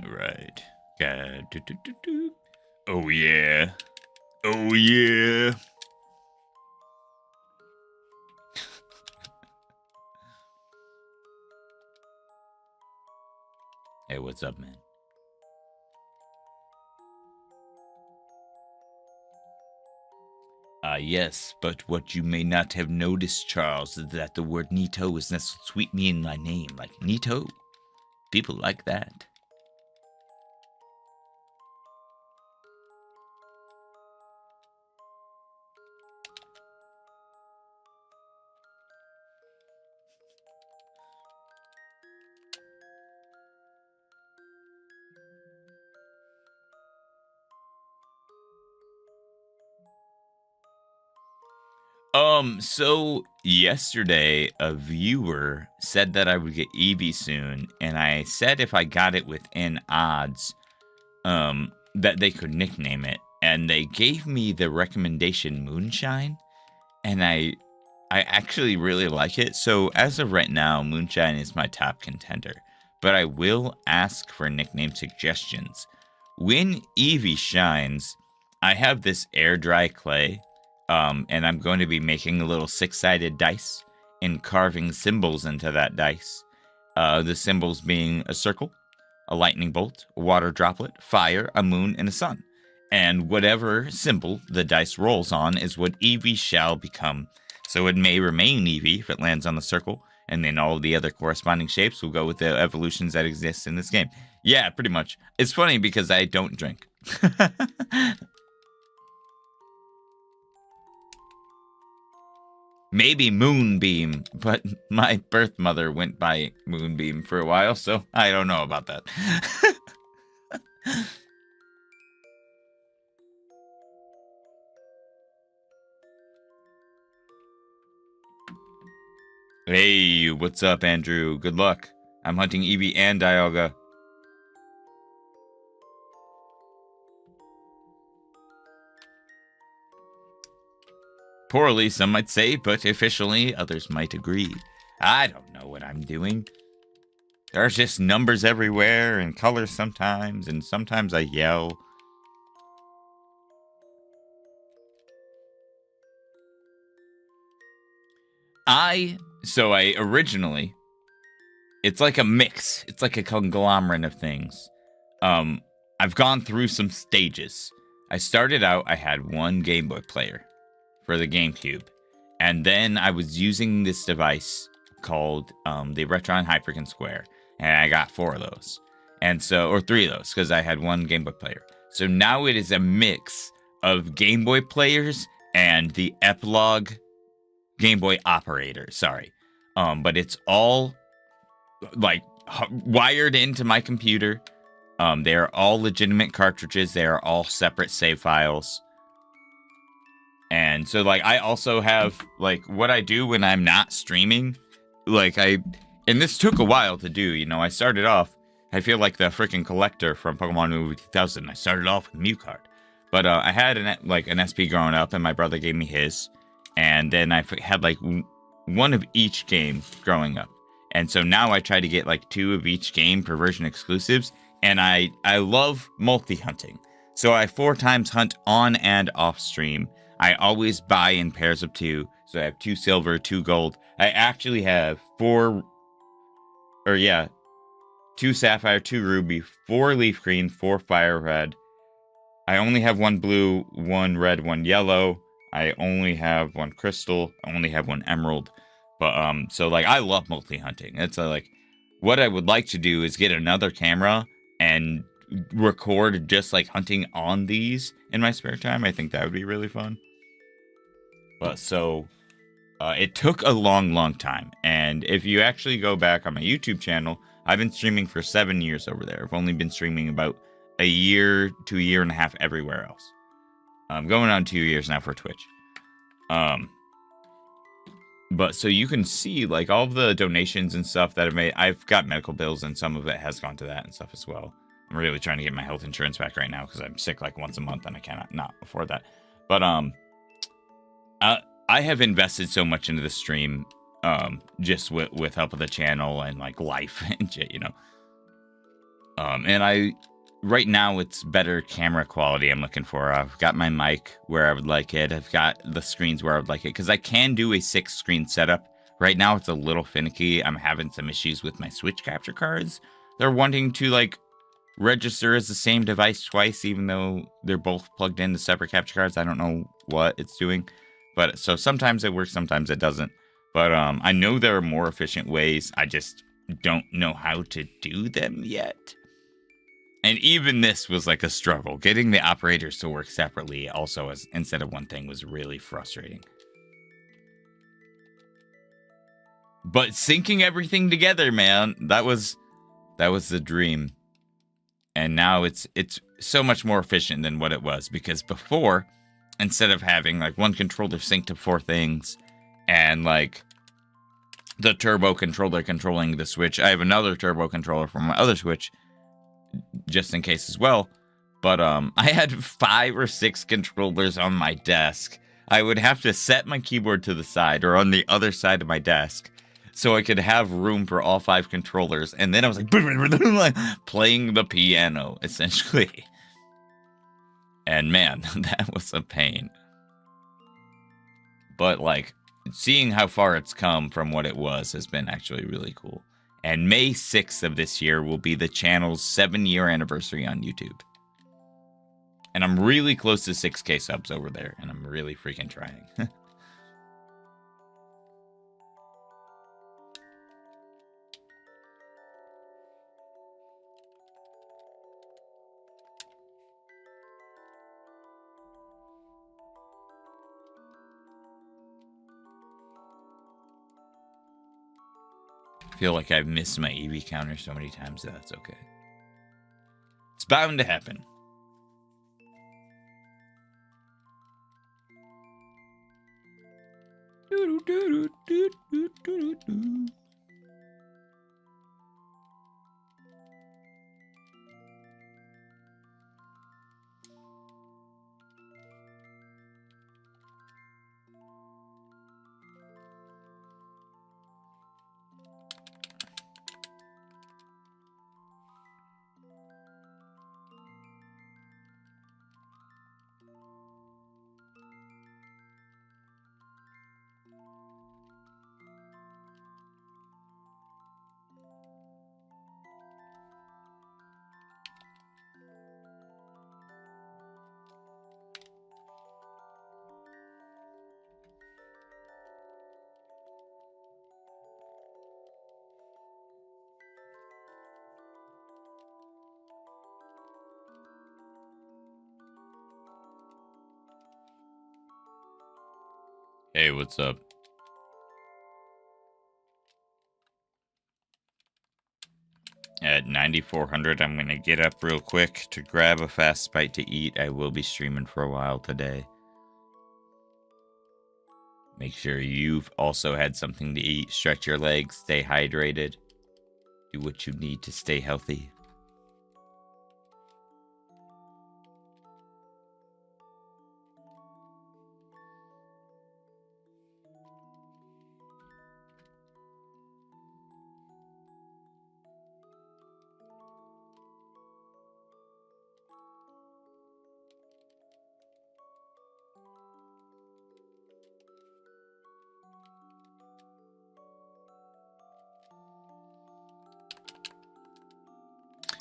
Right. Oh yeah. Oh yeah. Hey, what's up, man? Ah, yes, but what you may not have noticed, Charles, is that the word Nito is nestled sweetly in my name, like Nito. People like that. So yesterday a viewer said that I would get Eevee soon, and I said if I got it within odds, that they could nickname it, and they gave me the recommendation Moonshine, and I actually really like it. So as of right now, Moonshine is my top contender, but I will ask for nickname suggestions. When Eevee shines, I have this air dry clay, and I'm going to be making a little 6-sided dice and carving symbols into that dice. The symbols being a circle, a lightning bolt, a water droplet, fire, a moon, and a sun. And whatever symbol the dice rolls on is what Eevee shall become. So it may remain Eevee if it lands on the circle, and then all the other corresponding shapes will go with the evolutions that exist in this game. Yeah, pretty much. It's funny because I don't drink. Maybe Moonbeam, but my birth mother went by Moonbeam for a while, so I don't know about that. Hey, what's up, Andrew? Good luck. I'm hunting Eevee and Dialga. Poorly, some might say, but officially, others might agree. I don't know what I'm doing. There's just numbers everywhere and colors sometimes, and sometimes I yell. So I originally, it's like a mix. It's like a conglomerate of things. I've gone through some stages. I started out, I had one Game Boy player for the GameCube. And then I was using this device called the Retron Hyperkin Square. And I got 4 of those. And so, or 3 of those, because I had one Game Boy player. So now it is a mix of Game Boy players and the Epilogue Game Boy operator. Sorry. But it's all like wired into my computer. They are all legitimate cartridges. They are all separate save files. And so, like, I also have, like, what I do when I'm not streaming. Like, and this took a while to do, you know. I started off, I feel like the freaking collector from Pokemon Movie 2000. I started off with Mew card. But I had, an SP growing up, and my brother gave me his. And then I had, like, one of each game growing up. And so now I try to get, like, 2 of each game per version exclusives. And I love multi-hunting. So I 4 times hunt on and off stream. I always buy in pairs of 2. So I have 2 silver, 2 gold. I actually have 2 sapphire, 2 ruby, 4 leaf green, 4 fire red. I only have 1 blue, 1 red, 1 yellow. I only have 1 crystal. I only have 1 emerald. But so like I love multi-hunting. It's like what I would like to do is get another camera and record just like hunting on these in my spare time. I think that would be really fun. But so it took a long time. And if you actually go back on my YouTube channel, I've been streaming for 7 years over there. I've only been streaming about a year to a year and a half everywhere else. I'm going on 2 years now for Twitch. But so you can see like all the donations and stuff that I've made. I've got medical bills and some of it has gone to that and stuff as well. I'm really trying to get my health insurance back right now because I'm sick like once a month and I cannot not afford that. But I have invested so much into the stream, just with help of the channel and like life and shit, you know. And right now it's better camera quality I'm looking for. I've got my mic where I would like it. I've got the screens where I would like it because I can do a 6-screen setup. Right now it's a little finicky. I'm having some issues with my Switch capture cards. They're wanting to like register as the same device twice, even though they're both plugged into separate capture cards. I don't know what it's doing. But so sometimes it works, sometimes it doesn't. But I know there are more efficient ways. I just don't know how to do them yet. And even this was like a struggle. Getting the operators to work separately also as instead of one thing was really frustrating. But syncing everything together, man, that was the dream. And now it's so much more efficient than what it was, because before, instead of having like one controller sync to 4 things and like the turbo controller controlling the switch, I have another turbo controller from my other switch just in case as well. But I had 5 or 6 controllers on my desk. I would have to set my keyboard to the side or on the other side of my desk so I could have room for all 5 controllers. And then I was like playing the piano, essentially. And man, that was a pain. But like, seeing how far it's come from what it was has been actually really cool. And May 6th of this year will be the channel's 7-year anniversary on YouTube. And I'm really close to 6K subs over there, and I'm really freaking trying. I feel like I've missed my Eevee counter so many times that that's okay. It's bound to happen. Hey, what's up? At 9,400, I'm going to get up real quick to grab a fast bite to eat. I will be streaming for a while today. Make sure you've also had something to eat. Stretch your legs, stay hydrated. Do what you need to stay healthy.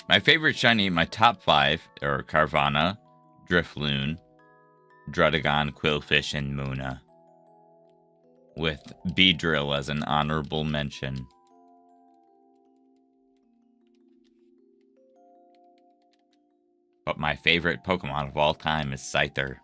My favorite shiny, my top 5 are Carvana, Drifloon, Drudagon, Quillfish, and Muna, with Beedrill as an honorable mention. But my favorite Pokemon of all time is Scyther.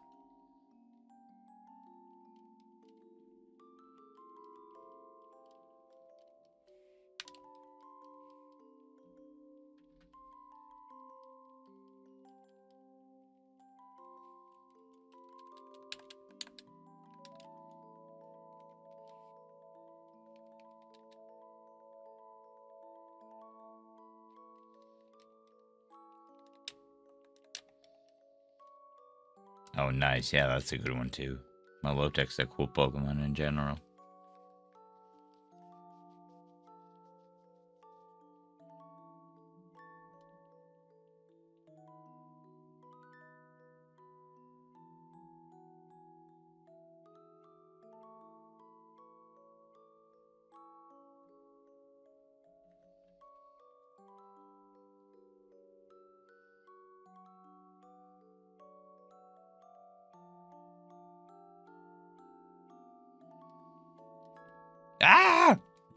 Oh, nice. Yeah, that's a good one, too. Milotic's a cool Pokemon in general.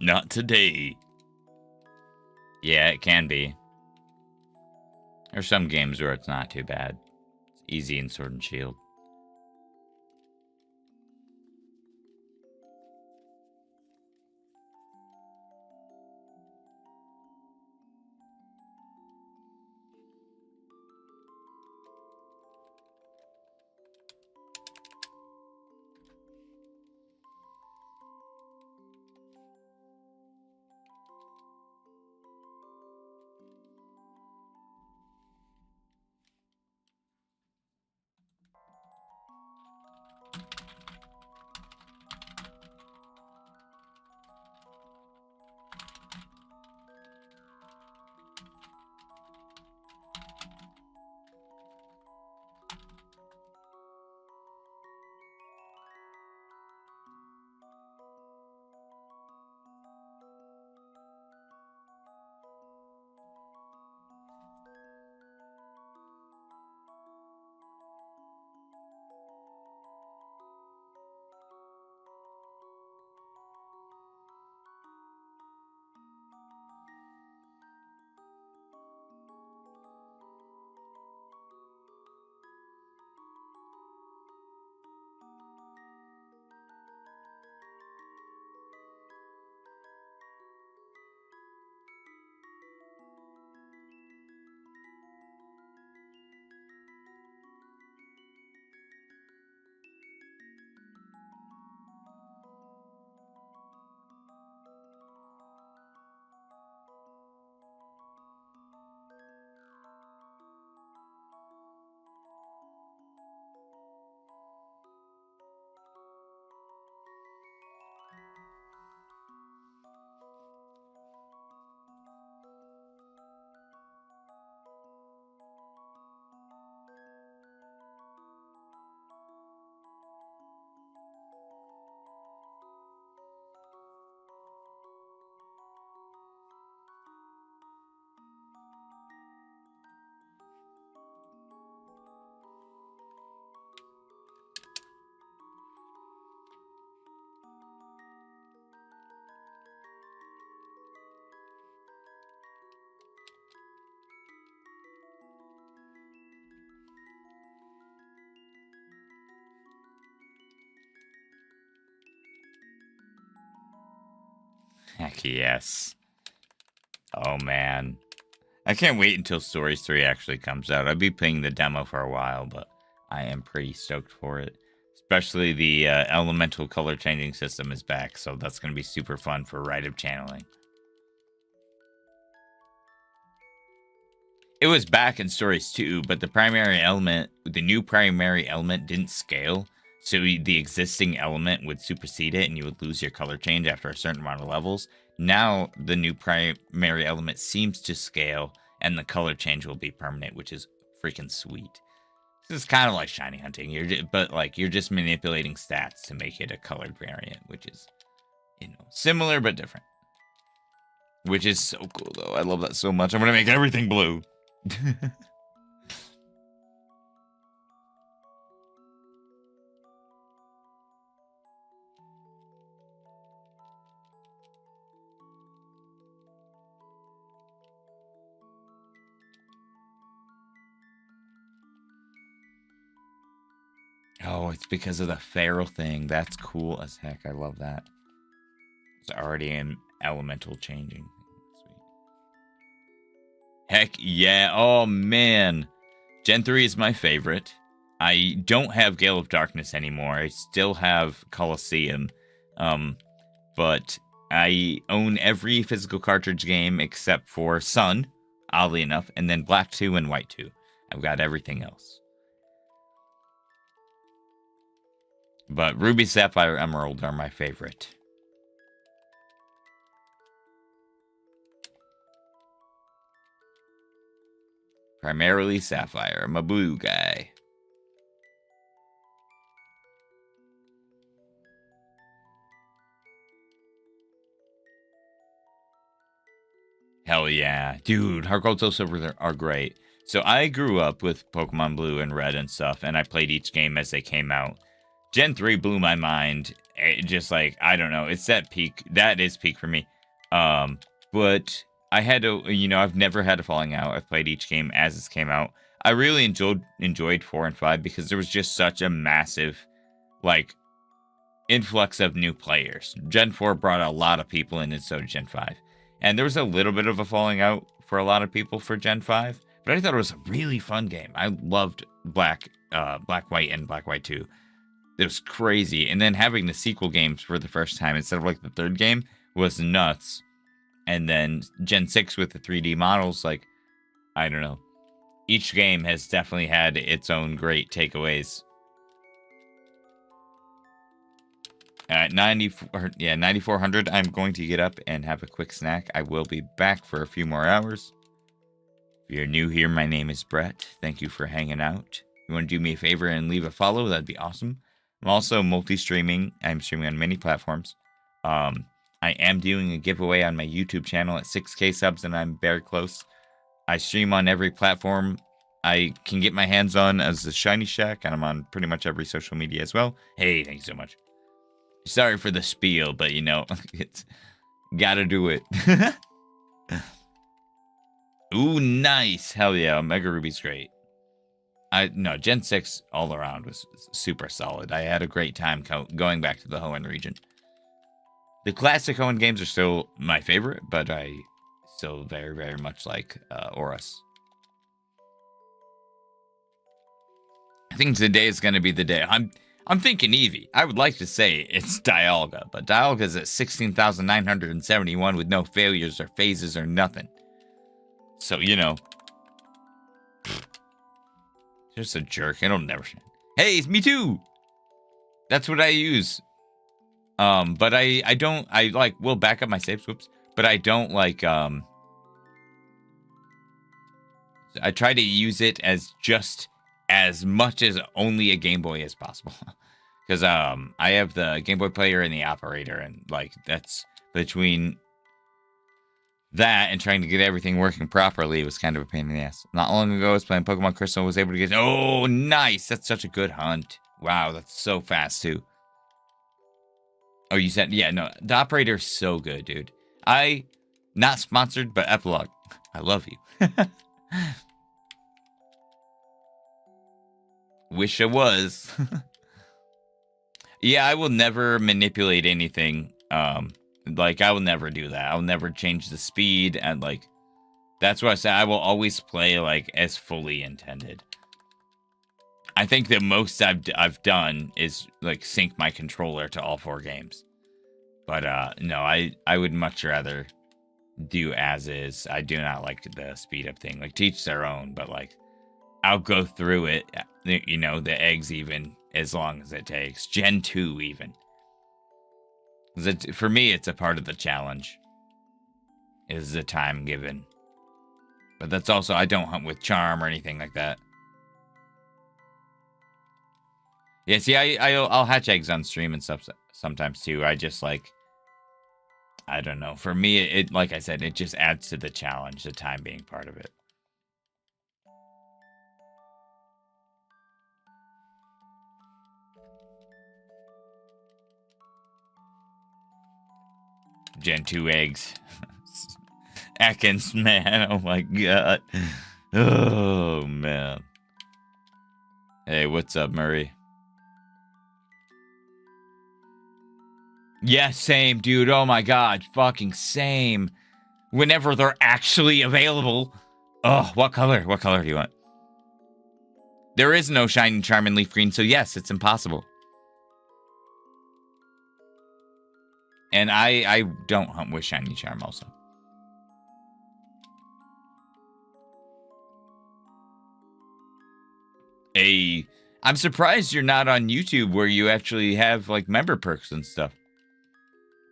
Not today. Yeah, it can be. There's some games where it's not too bad. It's easy in Sword and Shield. Heck yes. Oh man. I can't wait until Stories 3 actually comes out. I've been playing the demo for a while, but I am pretty stoked for it. Especially the elemental color changing system is back, so that's going to be super fun for rite of channeling. It was back in Stories 2, but the new primary element didn't scale. So the existing element would supersede it and you would lose your color change after a certain amount of levels. Now the new primary element seems to scale and the color change will be permanent, which is freaking sweet. This is kind of like shiny hunting, you're just manipulating stats to make it a colored variant, which is, similar but different. Which is so cool though. I love that so much. I'm gonna make everything blue. Oh, it's because of the feral thing. That's cool as heck. I love that. It's already an elemental changing. Sweet. Heck yeah. Oh, man. Gen 3 is my favorite. I don't have Gale of Darkness anymore. I still have Colosseum. But I own every physical cartridge game except for Sun, oddly enough, and then Black 2 and White 2. I've got everything else. But Ruby, Sapphire, Emerald are my favorite. Primarily Sapphire. I'm a blue guy. Hell yeah. Dude, Heart Gold, Soul Silver are great. So I grew up with Pokemon Blue and Red and stuff, and I played each game as they came out. Gen 3 blew my mind, just like, I don't know, it's that peak. That is peak for me. But I had to, I've never had a falling out. I've played each game as it came out. I really enjoyed 4 and 5 because there was just such a massive, like, influx of new players. Gen 4 brought a lot of people in, and so did Gen 5. And there was a little bit of a falling out for a lot of people for Gen 5, but I thought it was a really fun game. I loved Black, White, and Black, White 2. It was crazy. And then having the sequel games for the first time instead of like the third game was nuts. And then Gen 6 with the 3D models, like, I don't know. Each game has definitely had its own great takeaways. At 9,400, I'm going to get up and have a quick snack. I will be back for a few more hours. If you're new here, my name is Brett. Thank you for hanging out. If you want to do me a favor and leave a follow, that'd be awesome. I'm also multi-streaming. I'm streaming on many platforms. I am doing a giveaway on my YouTube channel at 6K subs, and I'm very close. I stream on every platform I can get my hands on as the Shiny Shack, and I'm on pretty much every social media as well. Hey, thank you so much. Sorry for the spiel, but it's gotta do it. Ooh, nice. Hell yeah, Mega Ruby's great. Gen 6 all around was super solid. I had a great time going back to the Hoenn region. The classic Hoenn games are still my favorite, but I still very, very much like Oras. I think today is going to be the day. I'm thinking Eevee. I would like to say it's Dialga, but Dialga's at 16,971 with no failures or phases or nothing. So, just a jerk. It'll never shine. Hey, it's me too. That's what I use. But I don't, will back up my saves, whoops. But I don't I try to use it as much as only a Game Boy as possible. Because, I have the Game Boy player and the operator, and, that's between that and trying to get everything working properly was kind of a pain in the ass. Not long ago, I was playing Pokemon Crystal and was able to get... Oh, nice! That's such a good hunt. Wow, that's so fast, too. Oh, you said... Yeah, no, the operator's so good, dude. Not sponsored, but Epilogue. I love you. Wish I was. Yeah, I will never manipulate anything. I will never do that. I'll never change the speed, and that's what I say. I will always play as fully intended. I think the most I've done is sync my controller to all 4 games. But no, I would much rather do as is. I do not like the speed up thing. Teach their own, but I'll go through it. The eggs even as long as it takes. Gen 2 even. For me, it's a part of the challenge. Is the time given. But that's also, I don't hunt with charm or anything like that. Yeah, see, I'll hatch eggs on stream and stuff sometimes too. I just I don't know. For me, it like I said, it just adds to the challenge, the time being part of it. Gen 2 eggs. Ekans, man. Oh my god. Oh, man. Hey, what's up, Murray? Yeah, same, dude. Oh my god. Fucking same. Whenever they're actually available. Oh, what color? What color do you want? There is no Shining Charm in Leaf Green, so yes, it's impossible. And I don't hunt with Shiny Charm also. I'm surprised you're not on YouTube where you actually have member perks and stuff.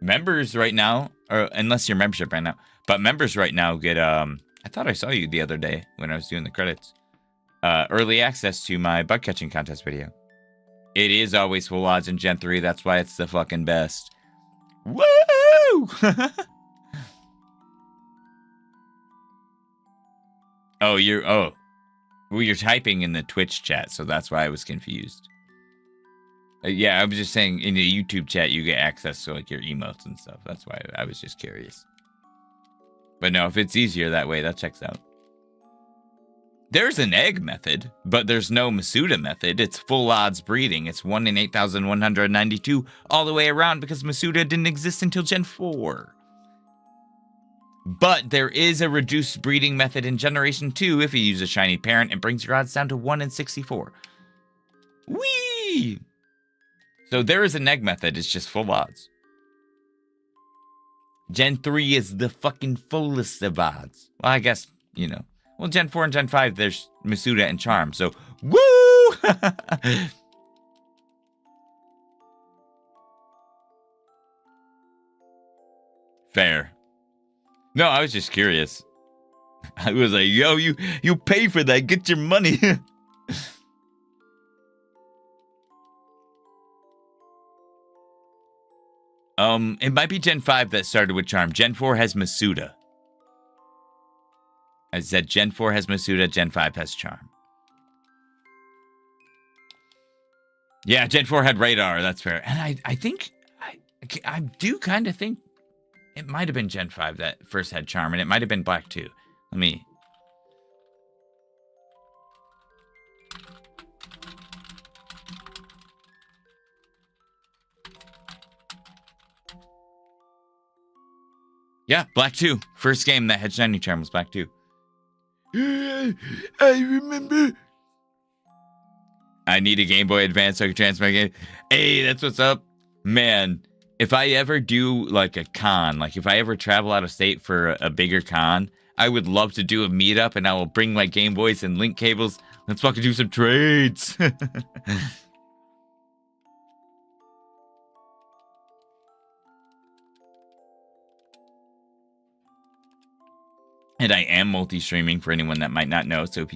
Members right now, or unless your membership right now, but members right now get I thought I saw you the other day when I was doing the credits. Early access to my bug catching contest video. It is always full odds in Gen 3, that's why it's the fucking best. Woo! Well, you're typing in the Twitch chat, so that's why I was confused. Yeah, I was just saying in the YouTube chat you get access to like your emotes and stuff. That's why I was just curious. But no, if it's easier that way, that checks out. There's an egg method, but there's no Masuda method. It's full odds breeding. It's 1 in 8,192 all the way around because Masuda didn't exist until Gen 4. But there is a reduced breeding method in Generation 2 if you use a shiny parent. It brings your odds down to 1 in 64. Whee! So there is an egg method. It's just full odds. Gen 3 is the fucking fullest of odds. Well, I guess, you know. Well, Gen 4 and Gen 5, there's Masuda and Charm. So, woo! Fair. No, I was just curious. I was like, yo, you pay for that. Get your money. It might be Gen 5 that started with Charm. Gen 4 has Masuda. I said Gen 4 has Masuda, Gen 5 has Charm. Yeah, Gen 4 had Radar, that's fair. And I think, I do kind of think it might have been Gen 5 that first had Charm, and it might have been Black too. Let me... Yeah, Black 2. First game that had Shiny Charm was Black 2. I remember. I need a Game Boy Advance so I can transfer my game. Hey, that's what's up. Man, if I ever do like a con, like if I ever travel out of state for a bigger con, I would love to do a meetup and I will bring my Game Boys and link cables. Let's fucking do some trades. And I am multi-streaming for anyone that might not know. So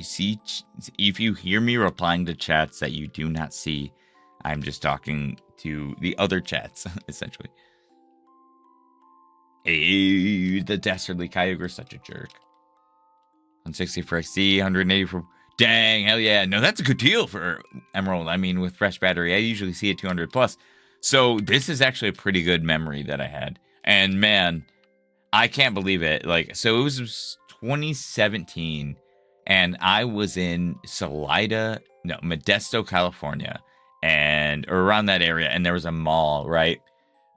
if you hear me replying to chats that you do not see, I'm just talking to the other chats, essentially. Hey, the dastardly Kyogre's such a jerk. 160 for XC, 180 for... Dang, hell yeah. No, that's a good deal for Emerald. I mean, with fresh battery, I usually see it 200 plus. So this is actually a pretty good memory that I had. And man... I can't believe it. Like, so it was 2017, and I was in Modesto, California, or around that area, and there was a mall, right?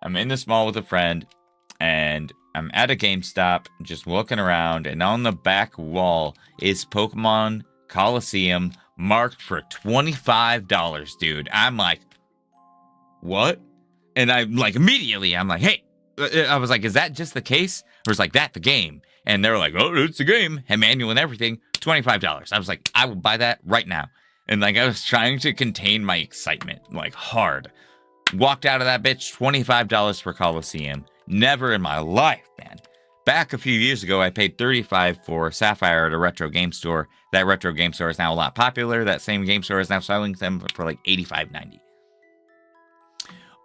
I'm in this mall with a friend, and I'm at a GameStop, just looking around, and on the back wall is Pokemon Coliseum, marked for $25, dude. I'm like, what? And I'm like, immediately, I'm like, hey, I was like, is that just the case? Or is like that the game? And they were like, oh, it's the game. Had manual and everything. $25. I was like, I will buy that right now. And like, I was trying to contain my excitement, like hard. Walked out of that bitch, $25 for Coliseum. Never in my life, man. Back a few years ago, I paid $35 for Sapphire at a retro game store. That retro game store is now a lot popular. That same game store is now selling them for like $85.90.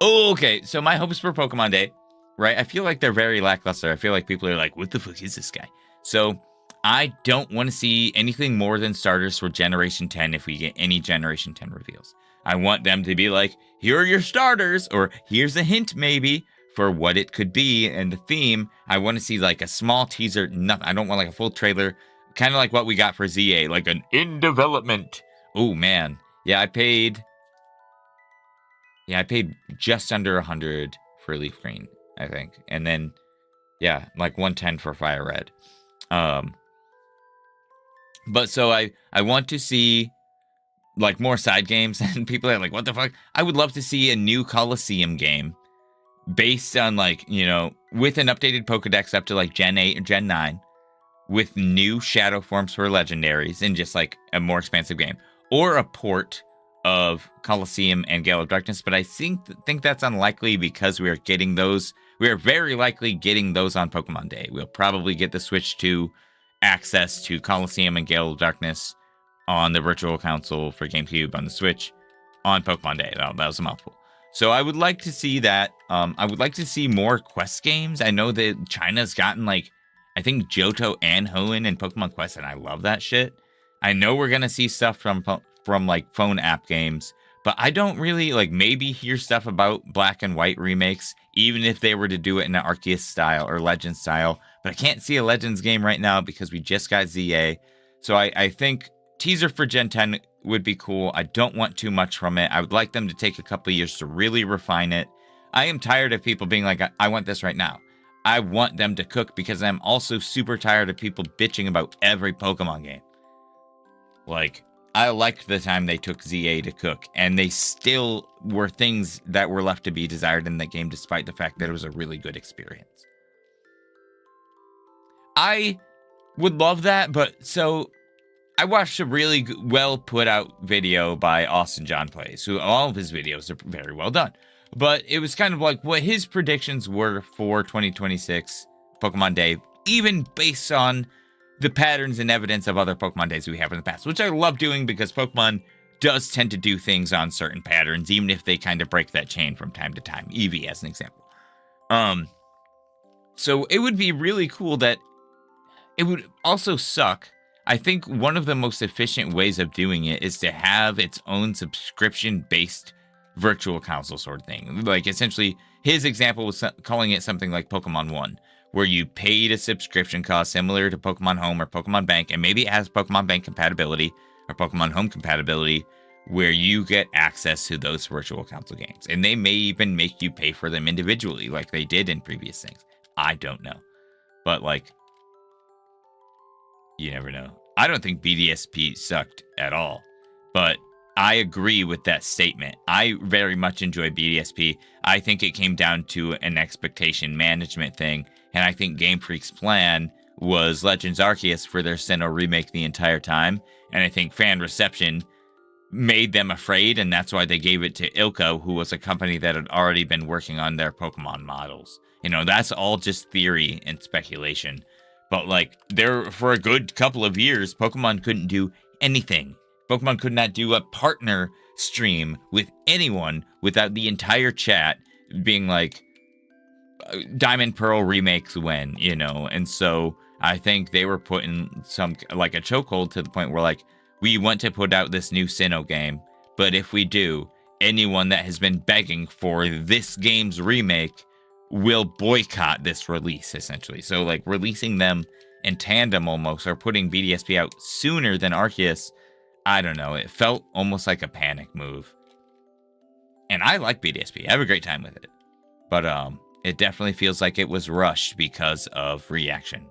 Okay, so my hopes for Pokemon Day. Right? I feel like they're very lackluster. I feel like people are like, what the fuck is this guy? So I don't want to see anything more than starters for Generation 10 if we get any Generation 10 reveals. I want them to be like, here are your starters, or here's a hint maybe for what it could be and the theme. I want to see like a small teaser. Nothing. I don't want like a full trailer. Kind of like what we got for ZA, like an in development. Oh man. Yeah, I paid just under 100 for Leaf Green, I think. And then, yeah, like 110 for Fire Red. But so I want to see like more side games, and people are like, what the fuck? I would love to see a new Coliseum game based on like, you know, with an updated Pokedex up to like Gen 8 or Gen 9, with new shadow forms for legendaries and just like a more expansive game, or a port of Coliseum and Gale of Darkness. But I think that's unlikely because we are getting those. We are very likely getting those on Pokemon Day. We'll probably get the Switch 2 access to Coliseum and Gale of Darkness on the Virtual Console for GameCube on the Switch on Pokemon Day. That was a mouthful. So I would like to see that. I would like to see more quest games. I know that China's gotten like, I think Johto and Hoenn in Pokemon Quest, and I love that shit. I know we're gonna see stuff from like phone app games, but I don't really, like, maybe hear stuff about Black and White remakes, even if they were to do it in an Arceus style or Legends style. But I can't see a Legends game right now because we just got ZA. So I think teaser for Gen 10 would be cool. I don't want too much from it. I would like them to take a couple years to really refine it. I am tired of people being like, I want this right now. I want them to cook because I'm also super tired of people bitching about every Pokemon game. Like, I liked the time they took ZA to cook, and they still were things that were left to be desired in that game, despite the fact that it was a really good experience. I would love that, but so I watched a really well put out video by Austin John Plays, who all of his videos are very well done. But it was kind of like what his predictions were for 2026 Pokemon Day, even based on the patterns and evidence of other Pokemon Days we have in the past, which I love doing because Pokemon does tend to do things on certain patterns, even if they kind of break that chain from time to time. Eevee, as an example. So it would be really cool that it would also suck. I think one of the most efficient ways of doing it is to have its own subscription-based virtual console sort of thing. Like, essentially, his example was calling it something like Pokemon One, where you paid a subscription cost similar to Pokemon Home or Pokemon Bank, and maybe it has Pokemon Bank compatibility or Pokemon Home compatibility, where you get access to those virtual console games. And they may even make you pay for them individually, like they did in previous things. I don't know. But, like, you never know. I don't think BDSP sucked at all, but I agree with that statement. I very much enjoy BDSP. I think it came down to an expectation management thing, and I think Game Freak's plan was Legends Arceus for their Sinnoh remake the entire time, and I think fan reception made them afraid, and that's why they gave it to Ilko, who was a company that had already been working on their Pokemon models. You know, that's all just theory and speculation. But, like, there for a good couple of years, Pokemon couldn't do anything. Pokemon could not do a partner stream with anyone without the entire chat being like, Diamond Pearl remakes when, you know? And so I think they were put in some, like, a chokehold to the point where, like, we want to put out this new Sinnoh game, but if we do, anyone that has been begging for this game's remake will boycott this release, essentially. So, like, releasing them in tandem almost, or putting BDSP out sooner than Arceus, I don't know. It felt almost like a panic move. And I like BDSP. I have a great time with it. But it definitely feels like it was rushed because of reaction.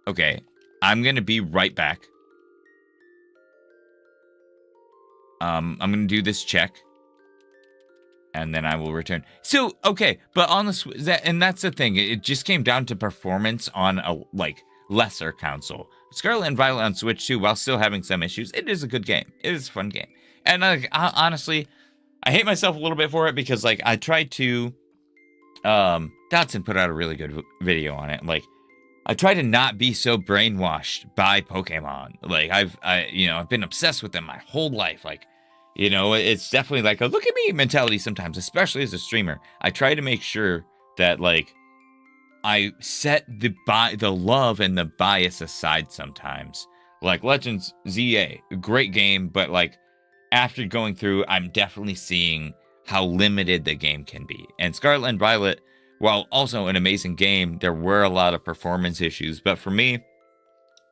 Okay, I'm going to be right back. I'm going to do this check. And then I will return. So, okay, but on the and that's the thing. It just came down to performance on a, like, lesser console. Scarlet and Violet on Switch 2, while still having some issues, it is a good game. It is a fun game. And honestly, I hate myself a little bit for it because, like, I tried to... Dotson put out a really good video on it. Like, I try to not be so brainwashed by Pokemon. Like, I've been obsessed with them my whole life. Like, you know, it's definitely like a look at me mentality sometimes, especially as a streamer. I try to make sure that, like, I set the love and the bias aside sometimes. Like, Legends ZA, great game, but, like, after going through, I'm definitely seeing how limited the game can be. And Scarlet and Violet, while also an amazing game, there were a lot of performance issues. But for me,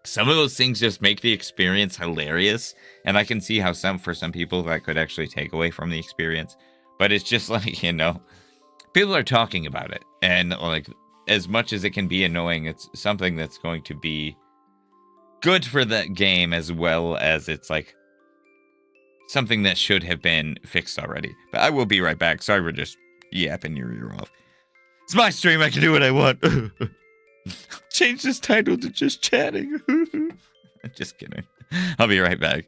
some of those things just make the experience hilarious. And I can see how for some people that could actually take away from the experience. But it's just like, you know, people are talking about it. And, like, as much as it can be annoying, it's something that's going to be good for the game, as well as it's, like, something that should have been fixed already. But I will be right back. Sorry for just yapping your ear off. It's my stream. I can do what I want. Change this title to just chatting. Just kidding. I'll be right back.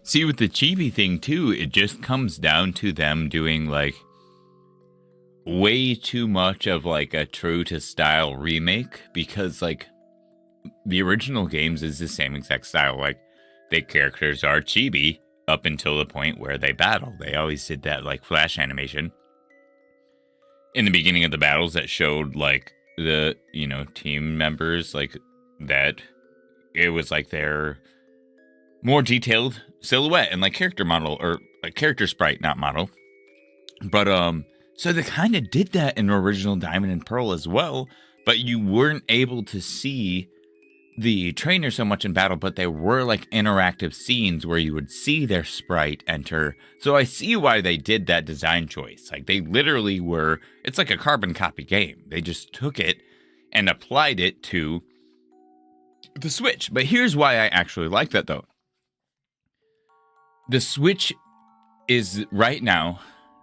See, with the chibi thing too, it just comes down to them doing like way too much of like a true to style remake, because like the original games is the same exact style. Like the characters are chibi up until the point where they battle. They always did that like flash animation in the beginning of the battles that showed like the, you know, team members, like that it was like their more detailed silhouette and like character model, or like character sprite, not model. But so they kind of did that in original Diamond and Pearl as well, but you weren't able to see the trainer so much in battle, but there were like interactive scenes where you would see their sprite enter. So I see why they did that design choice. Like they literally were, it's like a carbon copy game. They just took it and applied it to the Switch. But here's why I actually like that though. The Switch is right now,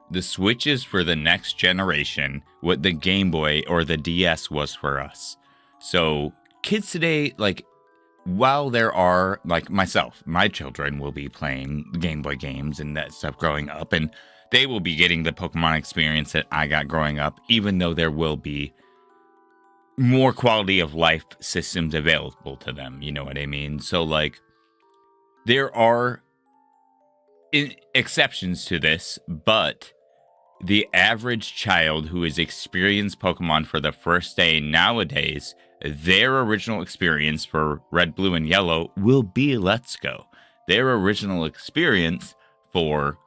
the Switch is for the next generation what the Game Boy or the DS was for us. So kids today, like, while there are, like myself, my children will be playing Game Boy games and that stuff growing up, and they will be getting the Pokemon experience that I got growing up, even though there will be more quality of life systems available to them. You know what I mean? So, like, there are exceptions to this, but the average child who has experienced Pokemon for the first day nowadays, their original experience for Red, Blue, and Yellow will be Let's Go. Their original experience for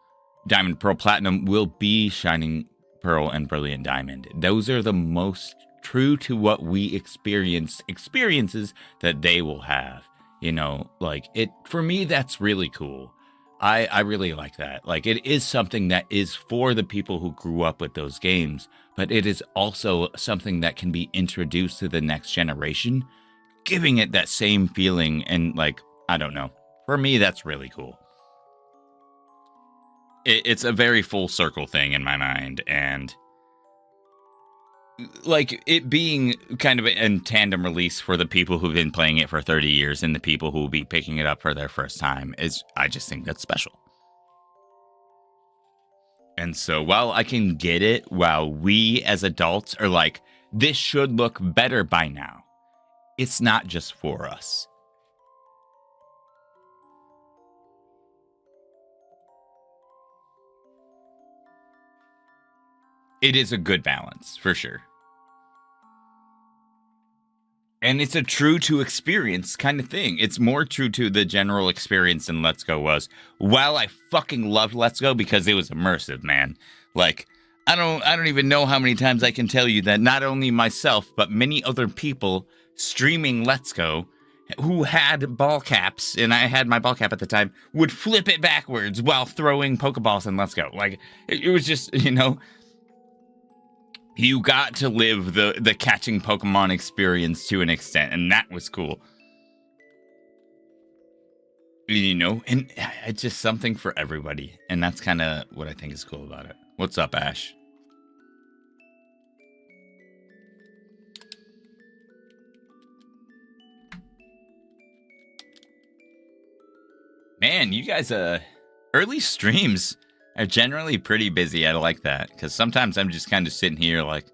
Diamond, Pearl, Platinum will be Shining Pearl and Brilliant Diamond. Those are the most true to what we experiences that they will have. You know, like it, for me, that's really cool. I really like that. Like, it is something that is for the people who grew up with those games, but it is also something that can be introduced to the next generation, giving it that same feeling. And, like, I don't know. For me, that's really cool. It's a very full circle thing in my mind. And, like, it being kind of in tandem release for the people who've been playing it for 30 years and the people who will be picking it up for their first time is, I just think that's special. And so while I can get it, while we as adults are like, this should look better by now, it's not just for us. It is a good balance, for sure. And it's a true to experience kind of thing. It's more true to the general experience than Let's Go was. While I fucking loved Let's Go because it was immersive, man. Like, I don't even know how many times I can tell you that not only myself, but many other people streaming Let's Go who had ball caps, and I had my ball cap at the time, would flip it backwards while throwing Pokeballs in Let's Go. Like, it was just, you know, you got to live the catching Pokemon experience to an extent, and that was cool. You know, and it's just something for everybody, and that's kind of what I think is cool about it. What's up, Ash? Man, you guys, early streams are generally pretty busy. I like that, because sometimes I'm just kind of sitting here, like,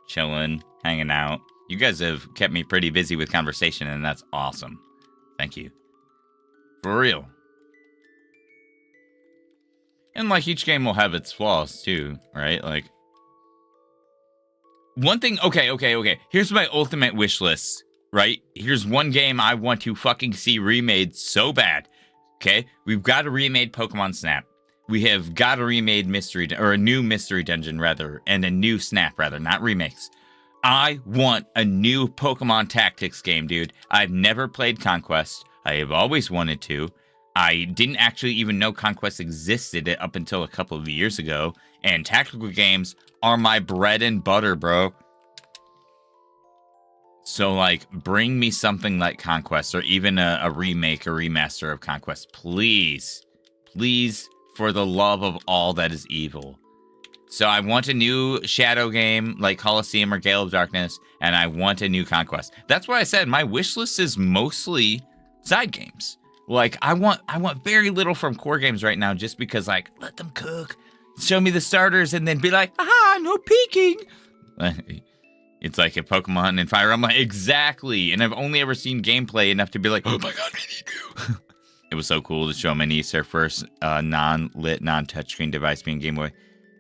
chilling, hanging out. You guys have kept me pretty busy with conversation, and that's awesome. Thank you. For real. And, like, each game will have its flaws, too, right? Like, one thing, okay. Here's my ultimate wish list, right? Here's one game I want to fucking see remade so bad, okay? We've got a remade Pokemon Snap. We have got a remade a new Mystery Dungeon, rather, and a new Snap, rather, not remakes. I want a new Pokemon Tactics game, dude. I've never played Conquest. I have always wanted to. I didn't actually even know Conquest existed up until a couple of years ago, and tactical games are my bread and butter, bro. So, like, bring me something like Conquest, or even a remake or remaster of Conquest, please. Please. For the love of all that is evil. So I want a new Shadow game like Colosseum or Gale of Darkness, and I want a new Conquest. That's why I said my wish list is mostly side games. Like, I want very little from core games right now, just because, like, let them cook, show me the starters, and then be like, aha, no peeking. It's like a Pokemon and Fire Emblem, exactly. And I've only ever seen gameplay enough to be like, oh my god, I need you. It was so cool to show my niece her first non-lit, non-touchscreen device being Game Boy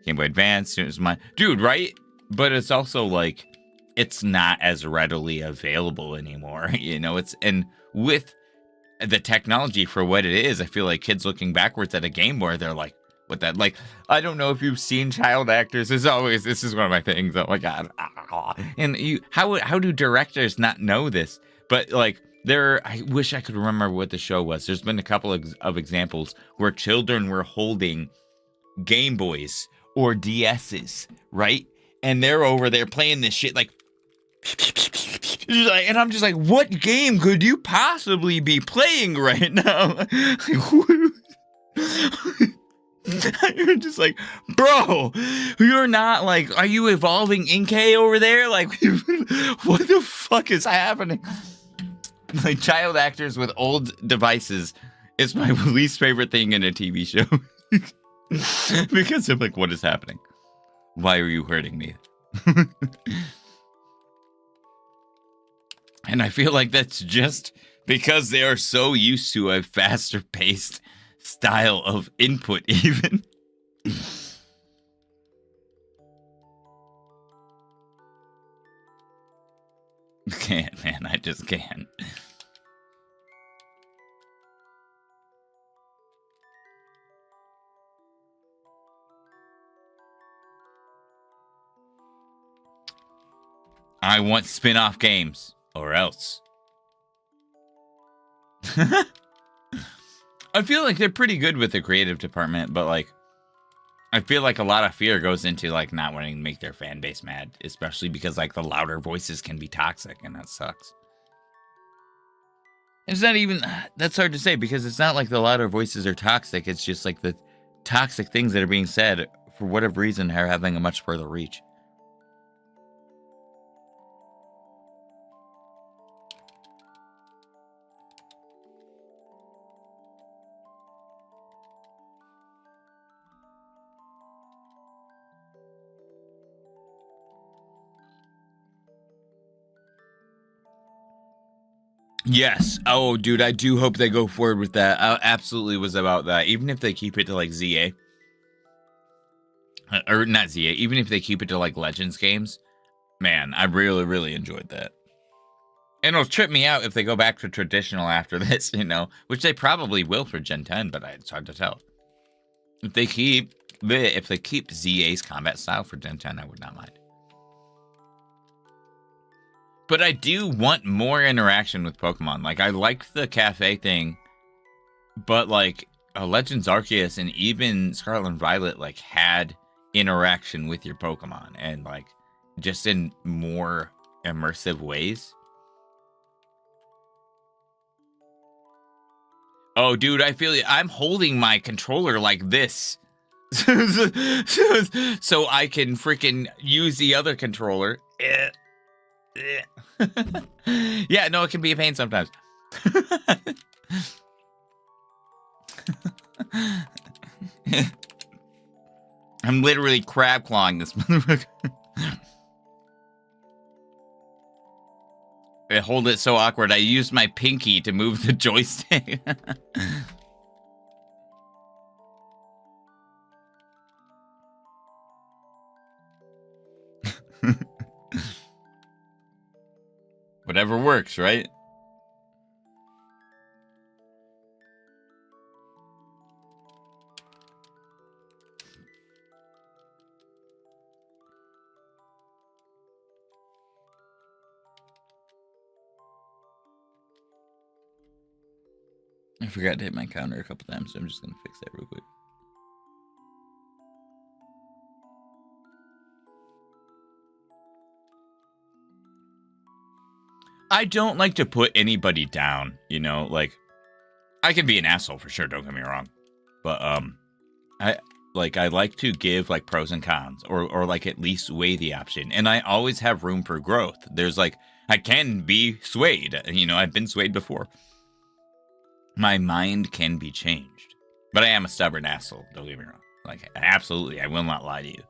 Advance. It was my dude, right? But it's also like, it's not as readily available anymore. You know, and with the technology for what it is, I feel like kids looking backwards at a Game Boy, they're like, what that, like, I don't know if you've seen child actors. This is one of my things. Oh my god. And how do directors not know this? But like, I wish I could remember what the show was. There's been a couple of examples where children were holding Game Boys or DSs, right? And they're over there playing this shit like, and I'm just like, what game could you possibly be playing right now? You're just like, bro, you're not like, are you evolving Inkay over there? Like, what the fuck is happening? Like, child actors with old devices is my least favorite thing in a TV show. Because I'm like, what is happening? Why are you hurting me? And I feel like that's just because they are so used to a faster paced style of input, even. Can't, man. I just can't. I want spin-off games, or else. I feel like they're pretty good with the creative department, but like, I feel like a lot of fear goes into like not wanting to make their fan base mad, especially because like the louder voices can be toxic, and that sucks. It's not even, that's hard to say, because it's not like the louder voices are toxic. It's just like the toxic things that are being said, for whatever reason, are having a much further reach. Yes. Oh, dude, I do hope they go forward with that. I absolutely was about that. Even if they keep it to like ZA. Or not ZA. Even if they keep it to like Legends games. Man, I really, really enjoyed that. And it'll trip me out if they go back to traditional after this, you know. Which they probably will for Gen 10, but it's hard to tell. If they keep ZA's combat style for Gen 10, I would not mind. But I do want more interaction with Pokemon. Like, I liked the cafe thing, but like Legends Arceus and even Scarlet and Violet like had interaction with your Pokemon, and like just in more immersive ways. Oh, dude, I feel I'm holding my controller like this. So I can freaking use the other controller. Yeah, no, it can be a pain sometimes. I'm literally crab clawing this motherfucker. I hold it so awkward. I used my pinky to move the joystick. Whatever works, right? I forgot to hit my counter a couple times, so I'm just going to fix that real quick. I don't like to put anybody down, you know, like, I can be an asshole for sure, don't get me wrong. But, I like to give, like, pros and cons, or like, at least weigh the option. And I always have room for growth. There's, like, I can be swayed. You know, I've been swayed before. My mind can be changed. But I am a stubborn asshole, don't get me wrong. Like, absolutely, I will not lie to you.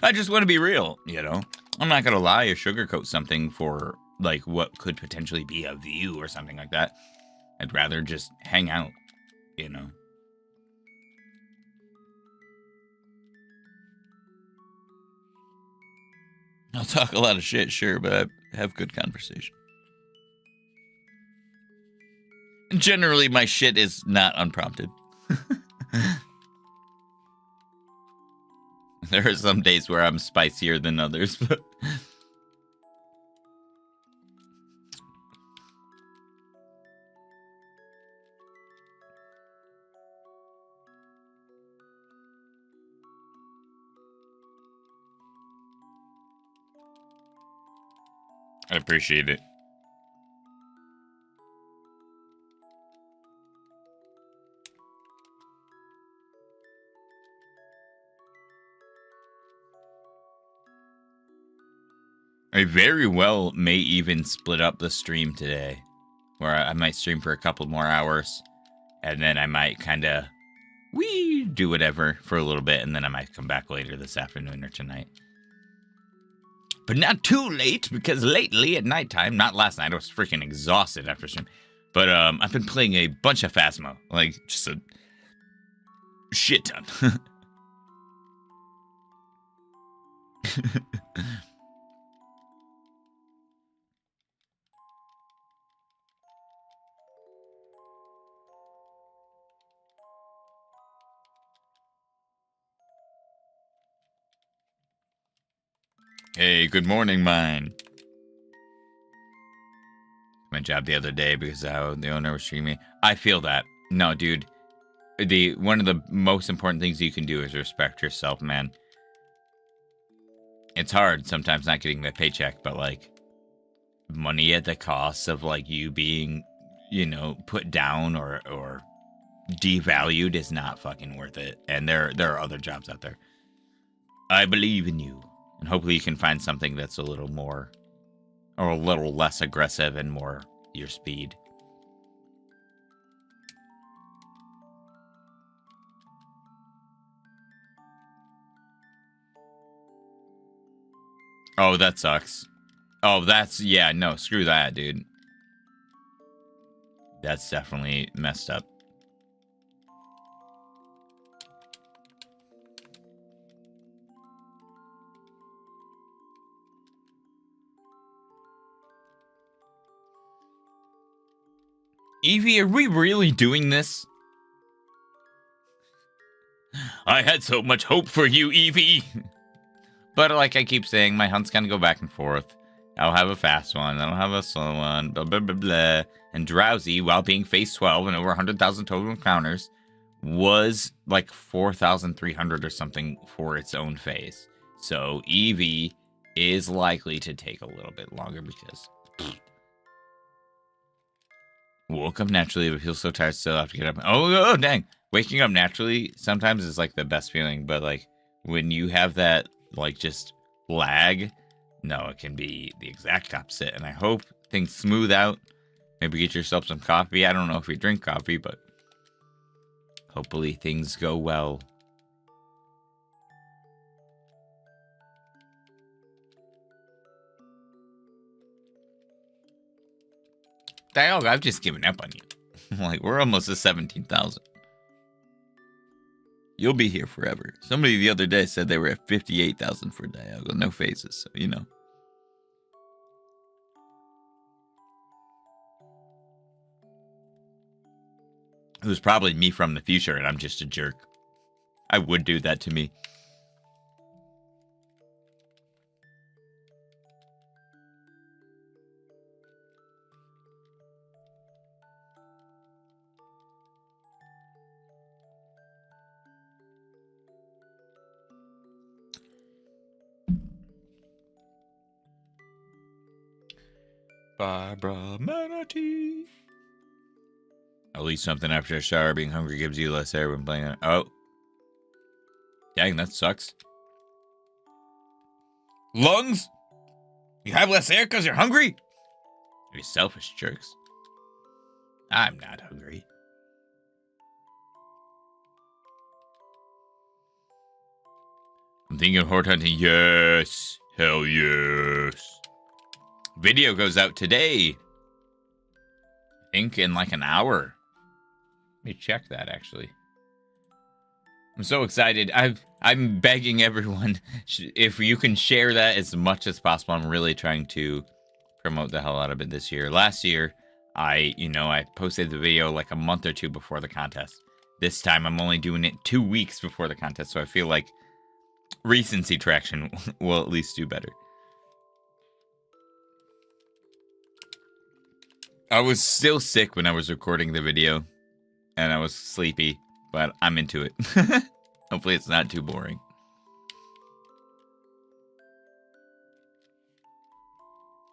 I just want to be real, you know? I'm not going to lie or sugarcoat something for, like, what could potentially be a view or something like that. I'd rather just hang out, you know? I'll talk a lot of shit, sure, but I have good conversation. Generally, my shit is not unprompted. There are some days where I'm spicier than others, but... I appreciate it. I very well may even split up the stream today, where I might stream for a couple more hours, and then I might kind of do whatever for a little bit, and then I might come back later this afternoon or tonight. But not too late, because lately at nighttime, not last night, I was freaking exhausted after stream, but I've been playing a bunch of Phasmo, like just a shit ton. Hey, good morning, mine. My job the other day because how the owner was treating me. I feel that. No, dude. One of the most important things you can do is respect yourself, man. It's hard sometimes not getting that paycheck, but like money at the cost of like you being, you know, put down or devalued is not fucking worth it. And there are other jobs out there. I believe in you. And hopefully you can find something that's a little more or a little less aggressive and more your speed. Oh, that sucks. Oh, yeah, no, screw that, dude. That's definitely messed up. Eevee, are we really doing this? I had so much hope for you, Eevee. But like I keep saying, my hunt's gonna go back and forth. I'll have a fast one, I'll have a slow one, blah, blah, blah, blah. And Drowsy, while being phase 12 and over 100,000 total encounters, was like 4,300 or something for its own phase. So Eevee is likely to take a little bit longer because... Woke up naturally, but feel so tired still have to get up. Oh, dang. Waking up naturally sometimes is like the best feeling, but like when you have that like just lag, no, it can be the exact opposite. And I hope things smooth out. Maybe get yourself some coffee. I don't know if you drink coffee, but hopefully things go well. Dialog, I've just given up on you. Like, we're almost at 17,000. You'll be here forever. Somebody the other day said they were at 58,000 for Dialog. No phases, so you know. It was probably me from the future, and I'm just a jerk. I would do that to me. Barbara Manatee. I'll eat something after a shower. Being hungry gives you less air when playing it. Oh. Dang, that sucks. Lungs? You have less air because you're hungry? You selfish jerks. I'm not hungry. I'm thinking horde hunting. Yes. Hell yes. Video goes out today. I think in like an hour. Let me check that actually. I'm so excited. I'm begging everyone if you can share that as much as possible. I'm really trying to promote the hell out of it this year. Last year, I posted the video like a month or two before the contest. This time I'm only doing it 2 weeks before the contest, so I feel like recency traction will at least do better. I was still sick when I was recording the video, and I was sleepy, but I'm into it. Hopefully it's not too boring.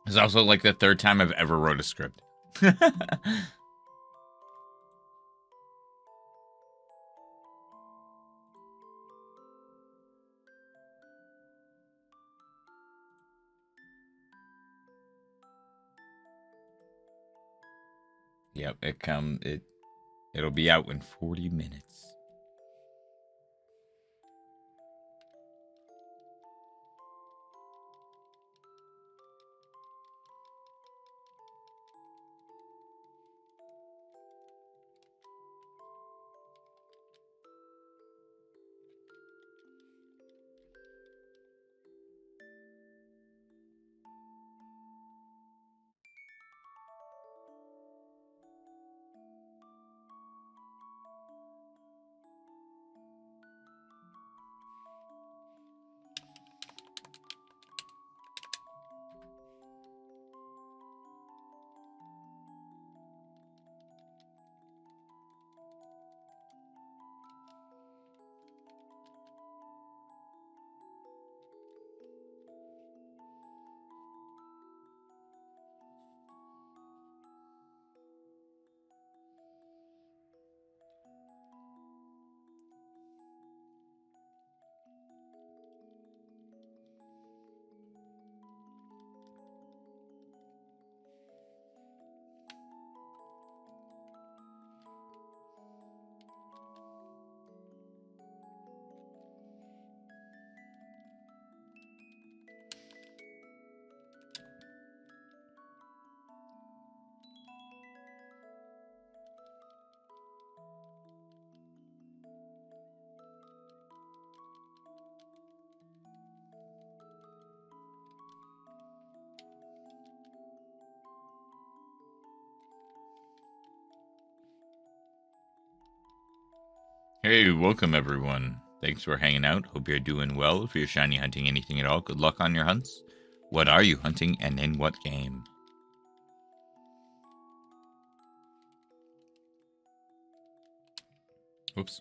It's also like the third time I've ever wrote a script. Yep, it'll be out in 40 minutes. Hey, welcome everyone. Thanks for hanging out. Hope you're doing well. If you're shiny hunting anything at all, good luck on your hunts. What are you hunting and in what game? Oops.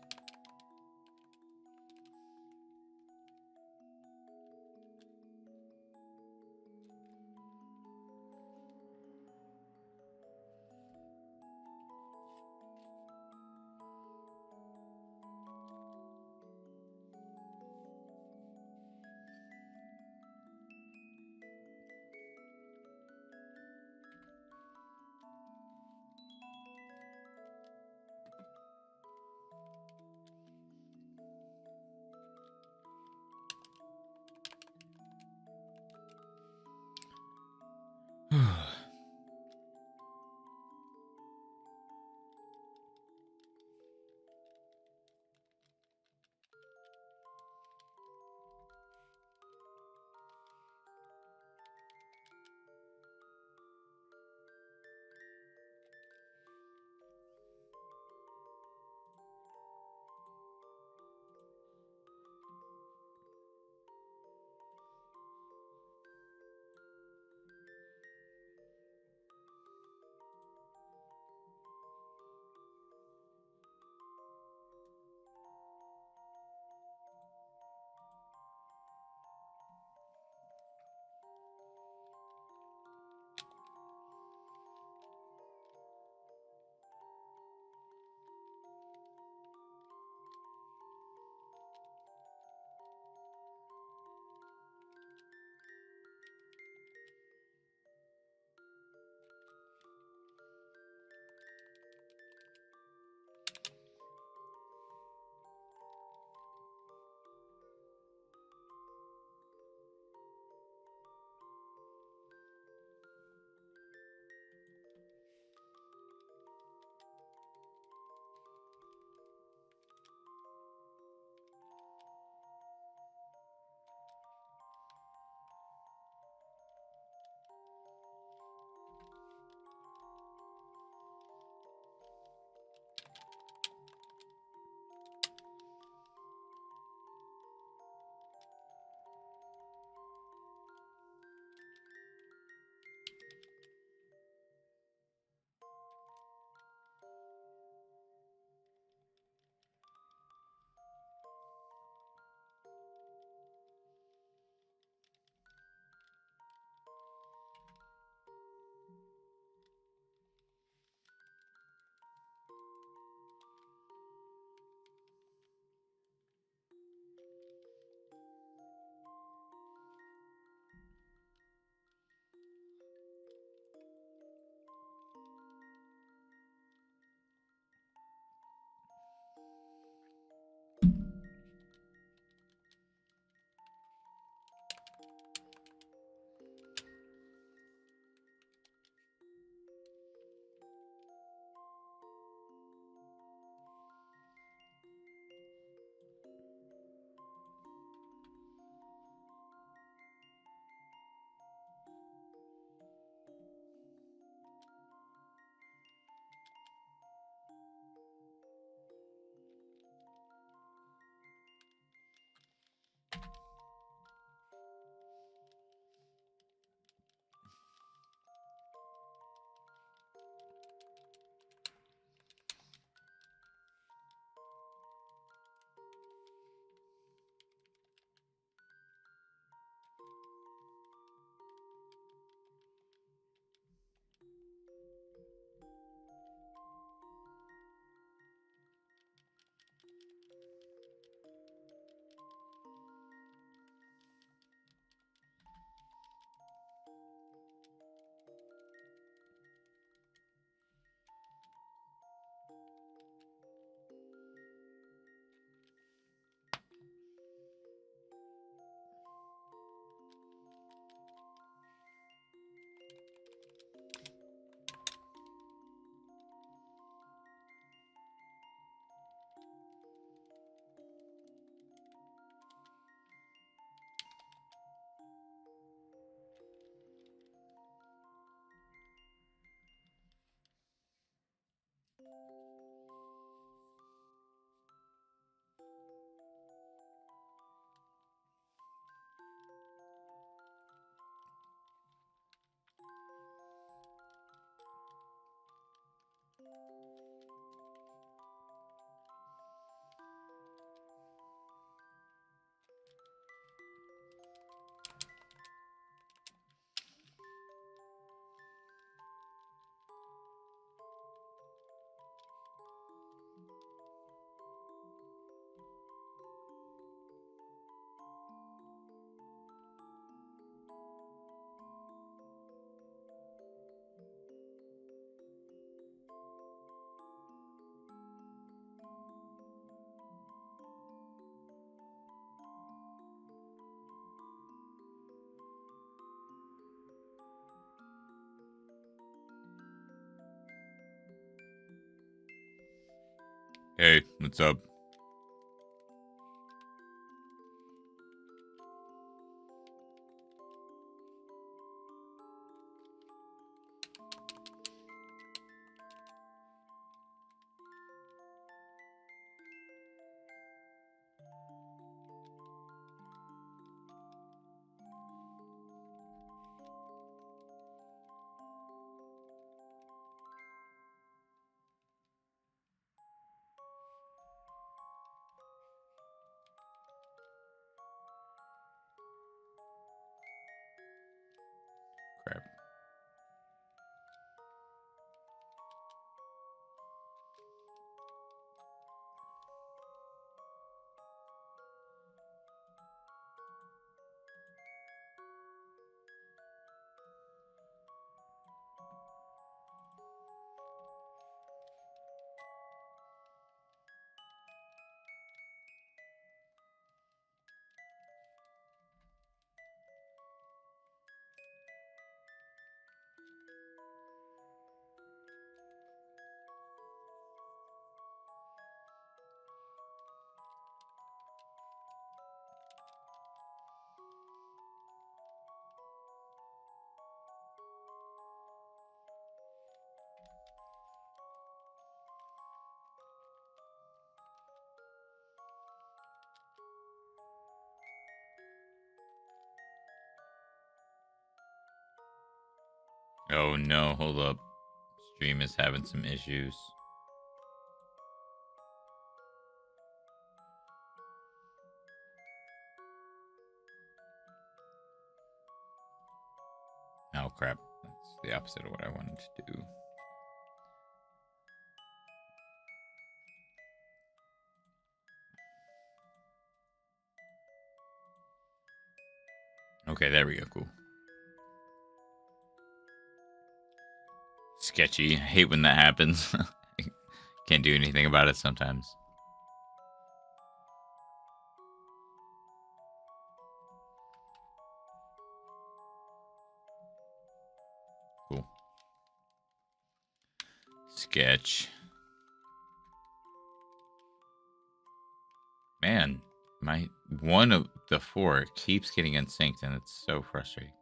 What's up? Crap. Oh no, hold up. Stream is having some issues. Oh crap. That's the opposite of what I wanted to do. Okay, there we go. Cool. Sketchy. I hate when that happens. Can't do anything about it sometimes. Cool. Sketch. Man, my one of the four keeps getting unsynced, and it's so frustrating.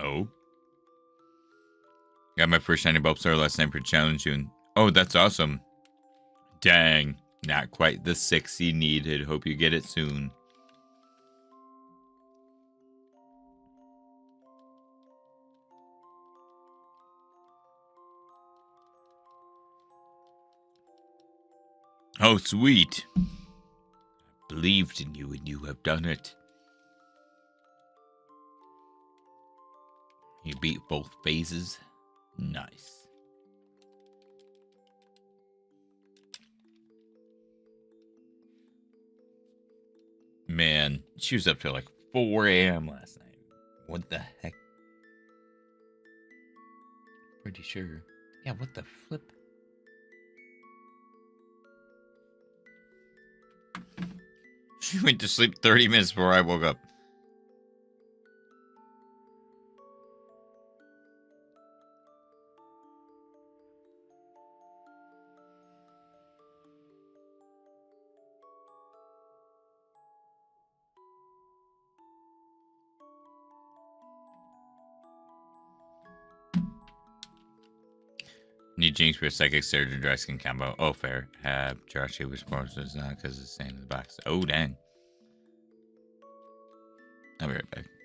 Oh. Got my first shiny Bulbasaur last night for challenge June. Oh, that's awesome. Dang. Not quite the 60 needed. Hope you get it soon. Oh, sweet. I believed in you and you have done it. You beat both phases. Nice. Man, she was up till like 4 a.m. last night. What the heck? Pretty sure. Yeah, what the flip? She went to sleep 30 minutes before I woke up. Need Jinx for a Psychic Surge and Dry Skin combo. Oh, fair. Have Jirachi responses because it's saying in the box. Oh, dang. I'll be right back.